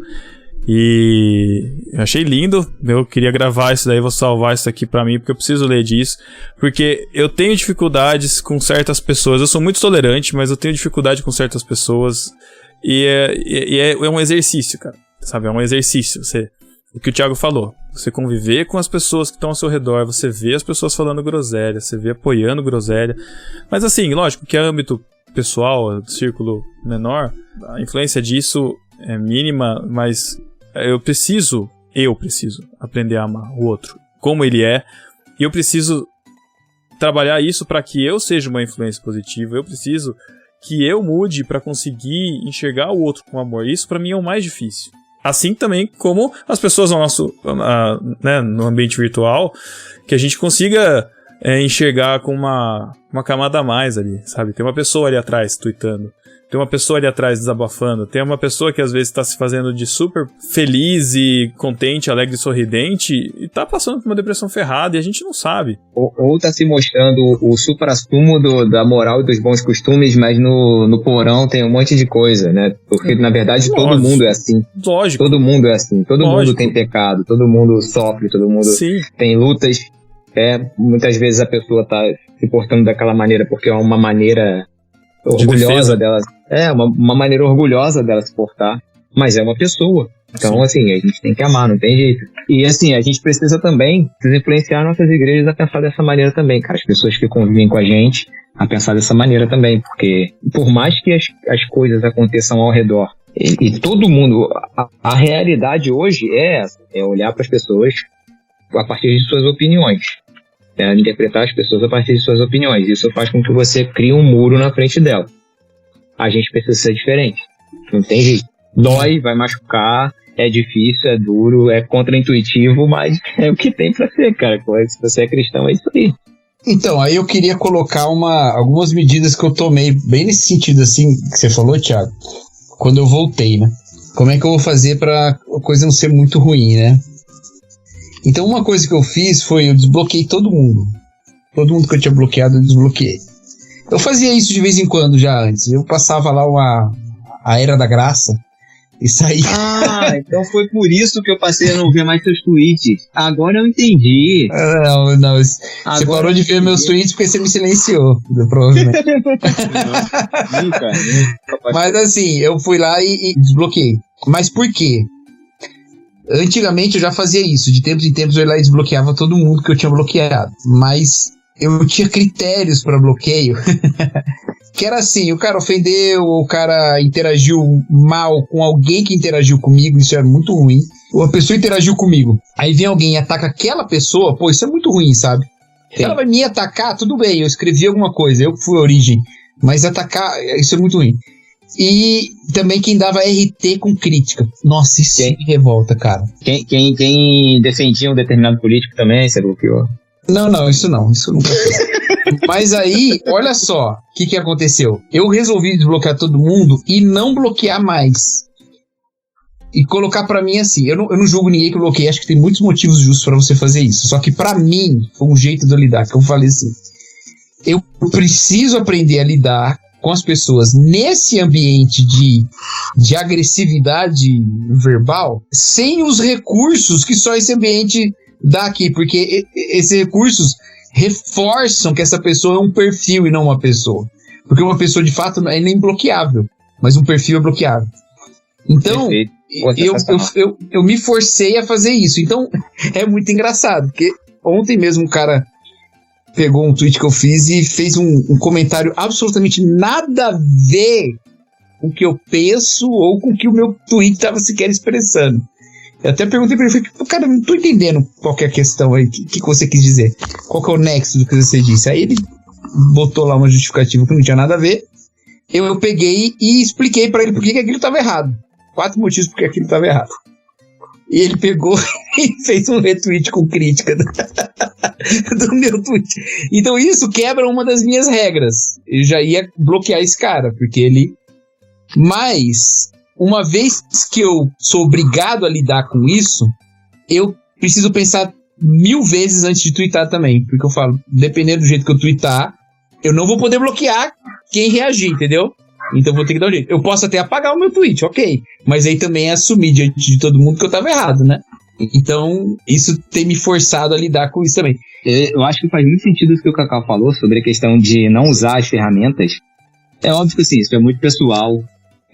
E eu achei lindo, eu queria gravar isso daí, vou salvar isso aqui pra mim, porque eu preciso ler disso, porque eu tenho dificuldades com certas pessoas, eu sou muito tolerante, mas eu tenho dificuldade com certas pessoas, e é um exercício, cara, sabe, é um exercício, o que o Thiago falou, você conviver com as pessoas que estão ao seu redor, você vê as pessoas falando groselha, você vê apoiando groselha, mas assim, lógico que é âmbito pessoal, círculo menor, a influência disso é mínima, mas eu preciso aprender a amar o outro como ele é, e eu preciso trabalhar isso para que eu seja uma influência positiva, eu preciso que eu mude para conseguir enxergar o outro com amor. Isso para mim é o mais difícil. Assim também como as pessoas ao no ambiente virtual, que a gente consiga enxergar com uma camada a mais ali, sabe? Tem uma pessoa ali atrás tweetando, tem uma pessoa ali atrás desabafando, tem uma pessoa que às vezes está se fazendo de super feliz e contente, alegre e sorridente e tá passando por uma depressão ferrada e a gente não sabe. Ou tá se mostrando o supra-sumo da moral e dos bons costumes, mas no porão tem um monte de coisa, né? Porque na verdade todo mundo é assim. Lógico. Todo mundo é assim. Todo mundo tem pecado, todo mundo sofre, todo mundo tem lutas. Muitas vezes a pessoa tá se portando daquela maneira porque é uma maneira orgulhosa dela. Uma maneira orgulhosa dela se portar, mas é uma pessoa. Então, assim, a gente tem que amar, não tem jeito. E, assim, a gente precisa também influenciar nossas igrejas a pensar dessa maneira também, cara. As pessoas que convivem com a gente a pensar dessa maneira também, porque por mais que as coisas aconteçam ao redor, e todo mundo, a realidade hoje é olhar para as pessoas a partir de suas opiniões. Interpretar as pessoas a partir de suas opiniões. Isso faz com que você crie um muro na frente dela. A gente precisa ser diferente. Não tem jeito. Dói, vai machucar, é difícil, é duro, é contraintuitivo, mas é o que tem pra ser, cara. Se você é cristão, é isso aí. Então, aí eu queria colocar algumas medidas que eu tomei, bem nesse sentido assim, que você falou, Thiago, quando eu voltei, né? Como é que eu vou fazer pra a coisa não ser muito ruim, né? Então, uma coisa que eu fiz foi, eu desbloqueei todo mundo. Todo mundo que eu tinha bloqueado, eu desbloqueei. Eu fazia isso de vez em quando já antes. Eu passava lá a Era da Graça e saía. Ah, então foi por isso que eu passei a não ver mais seus tweets. Agora eu entendi. Não. Você parou de ver meus tweets porque você me silenciou, provavelmente. Nunca. Mas assim, eu fui lá e desbloqueei. Mas por quê? Antigamente eu já fazia isso. De tempos em tempos eu ia lá e desbloqueava todo mundo que eu tinha bloqueado. Mas eu tinha critérios para bloqueio. Que era assim, o cara ofendeu, o cara interagiu mal com alguém que interagiu comigo, isso é muito ruim. Ou a pessoa interagiu comigo, aí vem alguém e ataca aquela pessoa, pô, isso é muito ruim, sabe? Sim. Ela vai me atacar, tudo bem, eu escrevi alguma coisa, eu fui a origem, mas atacar, isso é muito ruim. E também quem dava RT com crítica. Nossa, isso me revolta, cara. Quem defendia um determinado político também, você bloqueou? Não, isso nunca foi. Mas aí, olha só, o que aconteceu? Eu resolvi desbloquear todo mundo e não bloquear mais. E colocar pra mim assim, eu não julgo ninguém que bloqueia, acho que tem muitos motivos justos pra você fazer isso. Só que pra mim, foi um jeito de eu lidar, que eu falei assim, eu preciso aprender a lidar com as pessoas nesse ambiente de agressividade verbal, sem os recursos que só esse ambiente dá aqui, porque esses recursos reforçam que essa pessoa é um perfil e não uma pessoa. Porque uma pessoa, de fato, é nem bloqueável, mas um perfil é bloqueável. Então, eu me forcei a fazer isso. Então, é muito engraçado, porque ontem mesmo um cara pegou um tweet que eu fiz e fez um comentário absolutamente nada a ver com o que eu penso ou com o que o meu tweet estava sequer expressando. Eu até perguntei pra ele, falei, cara, não tô entendendo qual que é a questão aí, o que você quis dizer, qual que é o nexo do que você disse. Aí ele botou lá uma justificativa que não tinha nada a ver, eu peguei e expliquei pra ele por que aquilo tava errado. 4 motivos por que aquilo tava errado. E ele pegou e fez um retweet com crítica do meu tweet. Então isso quebra uma das minhas regras. Eu já ia bloquear esse cara, porque ele... Mas, uma vez que eu sou obrigado a lidar com isso, eu preciso pensar 1000 vezes antes de twittar também. Porque eu falo, dependendo do jeito que eu twittar, eu não vou poder bloquear quem reagir, entendeu? Então vou ter que dar um jeito. Eu posso até apagar o meu tweet, ok. Mas aí também é assumir diante de todo mundo que eu tava errado, né? Então, isso tem me forçado a lidar com isso também. Eu acho que faz muito sentido isso que o Cacau falou sobre a questão de não usar as ferramentas. É óbvio que assim, isso é muito pessoal.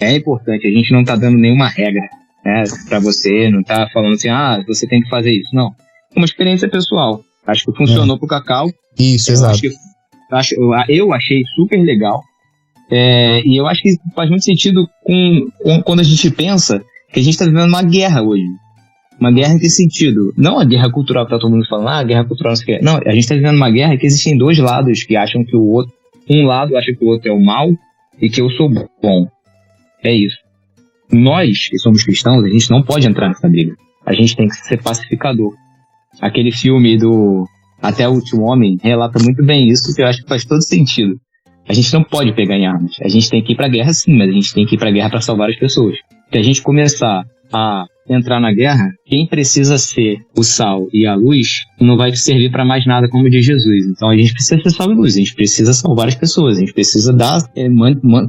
É importante, a gente não tá dando nenhuma regra, né, pra você, não tá falando assim, você tem que fazer isso. Não. É uma experiência pessoal. Acho que funcionou pro Cacau. Isso, exato. Eu achei super legal. E eu acho que faz muito sentido quando a gente pensa que a gente tá vivendo uma guerra hoje. Uma guerra em que sentido? Não a guerra cultural que tá todo mundo falando, a guerra cultural não sei o que. Não, a gente tá vivendo uma guerra que existem 2 lados que acham que o outro... Um lado acha que o outro é o mal e que eu sou bom. É isso. Nós, que somos cristãos, a gente não pode entrar nessa briga. A gente tem que ser pacificador. Aquele filme do Até o Último Homem relata muito bem isso, que eu acho que faz todo sentido. A gente não pode pegar em armas. A gente tem que ir pra guerra sim, mas a gente tem que ir pra guerra pra salvar as pessoas. Se a gente começar a entrar na guerra, quem precisa ser o sal e a luz não vai servir pra mais nada, como diz Jesus. Então a gente precisa ser sal e luz, a gente precisa salvar as pessoas, a gente precisa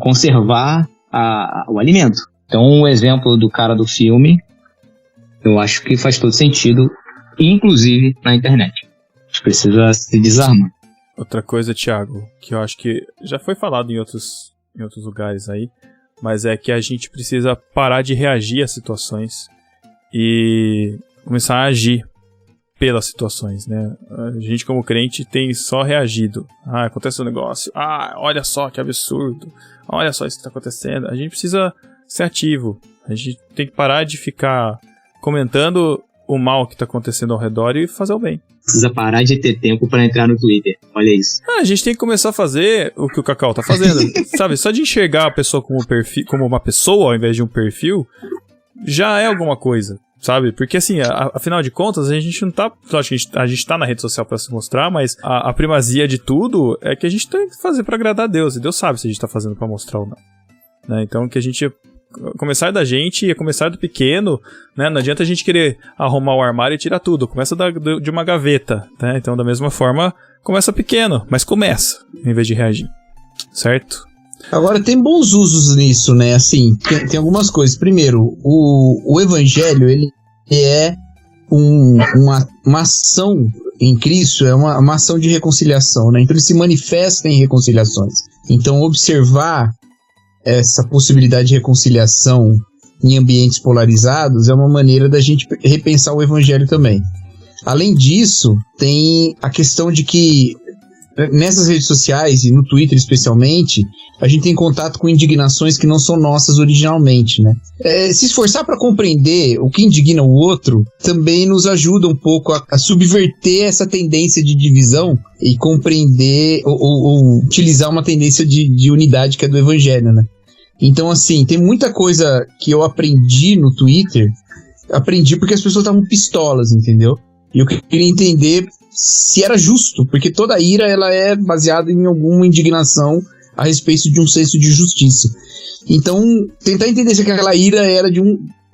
conservar o alimento. Então o exemplo do cara do filme, eu acho que faz todo sentido, inclusive na internet. A gente precisa se desarmar. Outra coisa, Thiago, que eu acho que já foi falado em outros lugares aí, mas é que a gente precisa parar de reagir às situações e começar a agir pelas situações, né? A gente como crente tem só reagido. Acontece um negócio, olha só que absurdo, olha só isso que está acontecendo. A gente precisa ser ativo, a gente tem que parar de ficar comentando o mal que está acontecendo ao redor e fazer o bem. Precisa parar de ter tempo para entrar no Twitter, olha isso. A gente tem que começar a fazer o que o Cacau tá fazendo, sabe? Só de enxergar a pessoa como uma pessoa ao invés de um perfil, já é alguma coisa, sabe? Porque assim, afinal de contas, a gente não tá... Lógico que a gente tá na rede social para se mostrar, mas a primazia de tudo é que a gente tem que fazer para agradar a Deus, e Deus sabe se a gente tá fazendo para mostrar ou não, né? Então que a gente... Começar da gente, começar do pequeno, né? Não adianta a gente querer arrumar o armário e tirar tudo. Começa de uma gaveta, né? Então, da mesma forma, começa pequeno, mas começa, em vez de reagir. Certo? Agora, tem bons usos nisso, né? Assim, tem algumas coisas. Primeiro, o evangelho, ele é uma ação em Cristo, é uma ação de reconciliação, né? Então, ele se manifesta em reconciliações. Então, observar essa possibilidade de reconciliação em ambientes polarizados é uma maneira da gente repensar o evangelho também. Além disso, tem a questão de que nessas redes sociais e no Twitter especialmente, a gente tem contato com indignações que não são nossas originalmente, né? Se esforçar para compreender o que indigna o outro também nos ajuda um pouco a subverter essa tendência de divisão e compreender ou utilizar uma tendência de unidade que é do evangelho, né? Então, assim, tem muita coisa que eu aprendi no Twitter, aprendi porque as pessoas estavam pistolas, entendeu? E eu queria entender se era justo, porque toda ira ela é baseada em alguma indignação a respeito de um senso de justiça. Então, tentar entender se aquela ira era de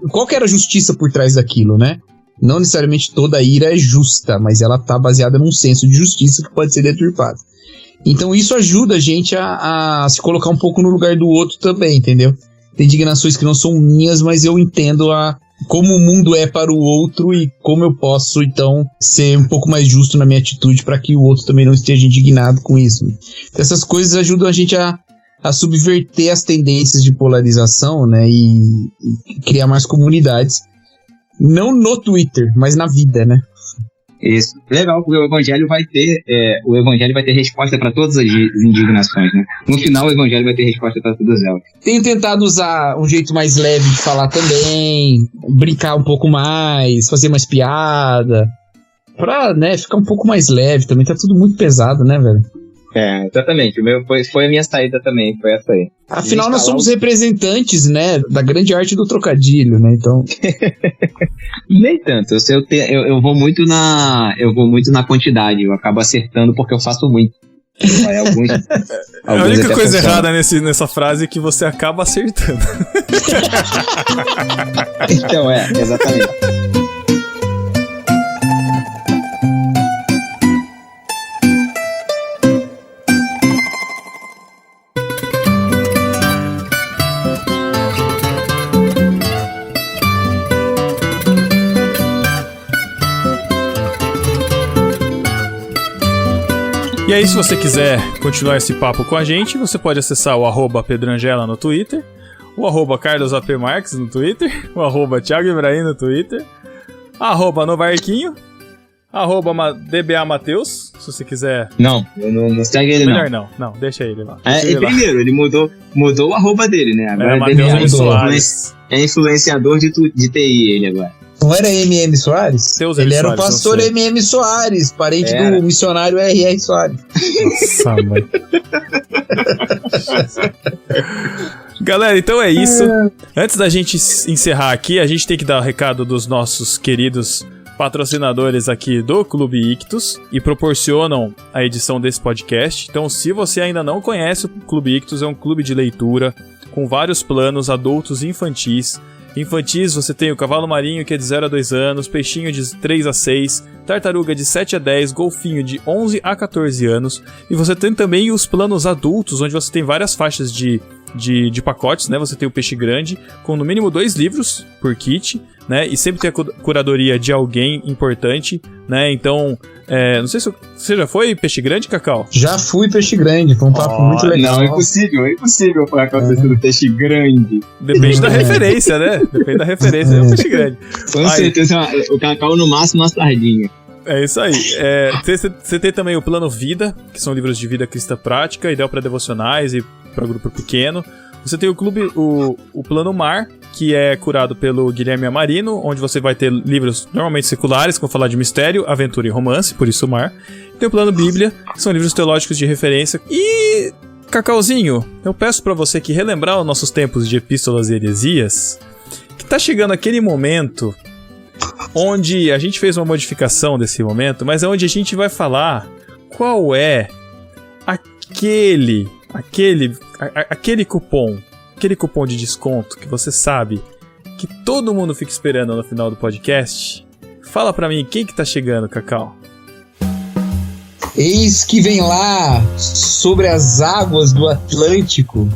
qual que era a justiça por trás daquilo, né? Não necessariamente toda ira é justa, mas ela tá baseada num senso de justiça que pode ser deturpado. Então isso ajuda a gente a se colocar um pouco no lugar do outro também, entendeu? Tem indignações que não são minhas, mas eu entendo como o mundo é para o outro e como eu posso, então, ser um pouco mais justo na minha atitude para que o outro também não esteja indignado com isso. Então, essas coisas ajudam a gente a subverter as tendências de polarização, né, e criar mais comunidades. Não no Twitter, mas na vida, né? Isso. Legal, porque o evangelho vai ter resposta para todas as indignações, né? No final, o evangelho vai ter resposta para todas elas. Tenho tentado usar um jeito mais leve de falar também, brincar um pouco mais, fazer mais piada, pra, né, ficar um pouco mais leve também. Tá tudo muito pesado, né, velho? Exatamente. O meu foi a minha saída também, foi essa aí. Afinal, nós somos representantes, né, da grande arte do trocadilho, né, então... Nem tanto, eu vou muito na quantidade, eu acabo acertando porque eu faço muito. A única coisa errada nessa frase é que você acaba acertando. Então, exatamente. E aí, se você quiser continuar esse papo com a gente, você pode acessar o @Pedrangela no Twitter, o @CarlosAPMarques no Twitter, o Thiago Ibrahim no Twitter, @Novarquinho, @DBAMateus, se você quiser... Não segue ele. Melhor não, deixa ele lá. Primeiro, ele mudou o arroba dele, né? Agora Matheus Soares. É influenciador de TI ele agora. Não era MM Soares? Ele era o pastor MM Soares, parente do missionário R.R. Soares. Nossa, mãe. Galera, então é isso. Antes da gente encerrar aqui, a gente tem que dar o recado dos nossos queridos patrocinadores aqui do Clube Ictus e proporcionam a edição desse podcast. Então, se você ainda não conhece o Clube Ictus, é um clube de leitura com vários planos adultos e infantis. Infantis, você tem o cavalo marinho, que é de 0 a 2 anos, peixinho de 3 a 6, tartaruga de 7 a 10, golfinho de 11 a 14 anos. E você tem também os planos adultos, onde você tem várias faixas de pacotes, né? Você tem o peixe grande, com no mínimo 2 livros por kit, né? E sempre tem a curadoria de alguém importante, né? Então, não sei se você já foi peixe grande, Cacau? Já fui peixe grande, foi um papo muito legal. Não, é impossível foi acontecer do peixe grande. Depende da referência, né? Depende da referência, é um peixe grande. Com certeza, o Cacau no máximo uma sardinha. É isso aí. Você tem também o Plano Vida, que são livros de vida cristã prática, ideal para devocionais e para grupo pequeno. Você tem o Plano Mar, que é curado pelo Guilherme Amarino, onde você vai ter livros normalmente seculares, que vão falar de mistério, aventura e romance, por isso o Mar. Tem o Plano Bíblia, que são livros teológicos de referência. E, Cacauzinho, eu peço para você que relembrar os nossos tempos de epístolas e heresias, que tá chegando aquele momento onde a gente fez uma modificação desse momento, mas é onde a gente vai falar qual é aquele cupom de desconto que você sabe que todo mundo fica esperando no final do podcast. Fala pra mim, quem que tá chegando, Cacau? Eis que vem lá, sobre as águas do Atlântico,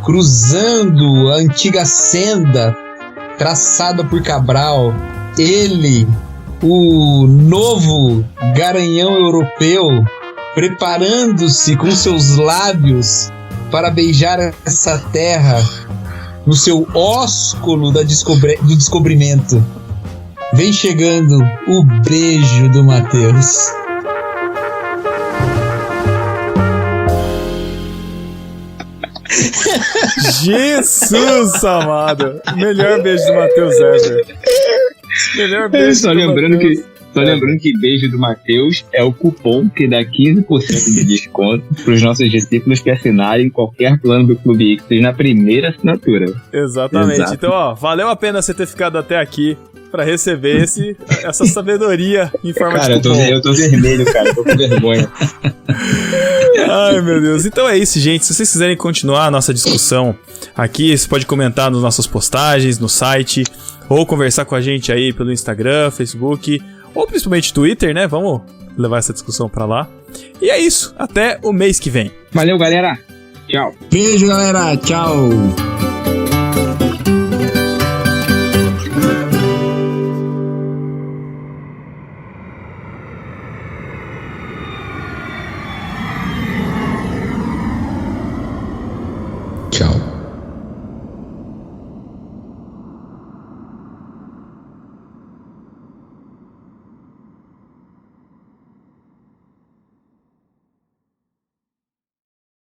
cruzando a antiga senda traçada por Cabral, ele, o novo garanhão europeu, preparando-se com seus lábios para beijar essa terra no seu ósculo do descobrimento. Vem chegando o beijo do Matheus. Jesus amado! Melhor beijo do Matheus ever. Melhor beijo Só lembrando que beijo do Matheus é o cupom que dá 15% de desconto para os nossos discípulos que assinarem qualquer plano do Clube Ictus na primeira assinatura. Exatamente. Exato. Então, valeu a pena você ter ficado até aqui para receber essa sabedoria em forma de cupom. Eu tô vermelho, cara. Tô com vergonha. Ai, meu Deus. Então é isso, gente. Se vocês quiserem continuar a nossa discussão aqui, você pode comentar nas nossas postagens, no site, ou conversar com a gente aí pelo Instagram, Facebook, ou principalmente Twitter, né? Vamos levar essa discussão pra lá. E é isso. Até o mês que vem. Valeu, galera. Tchau. Beijo, galera. Tchau.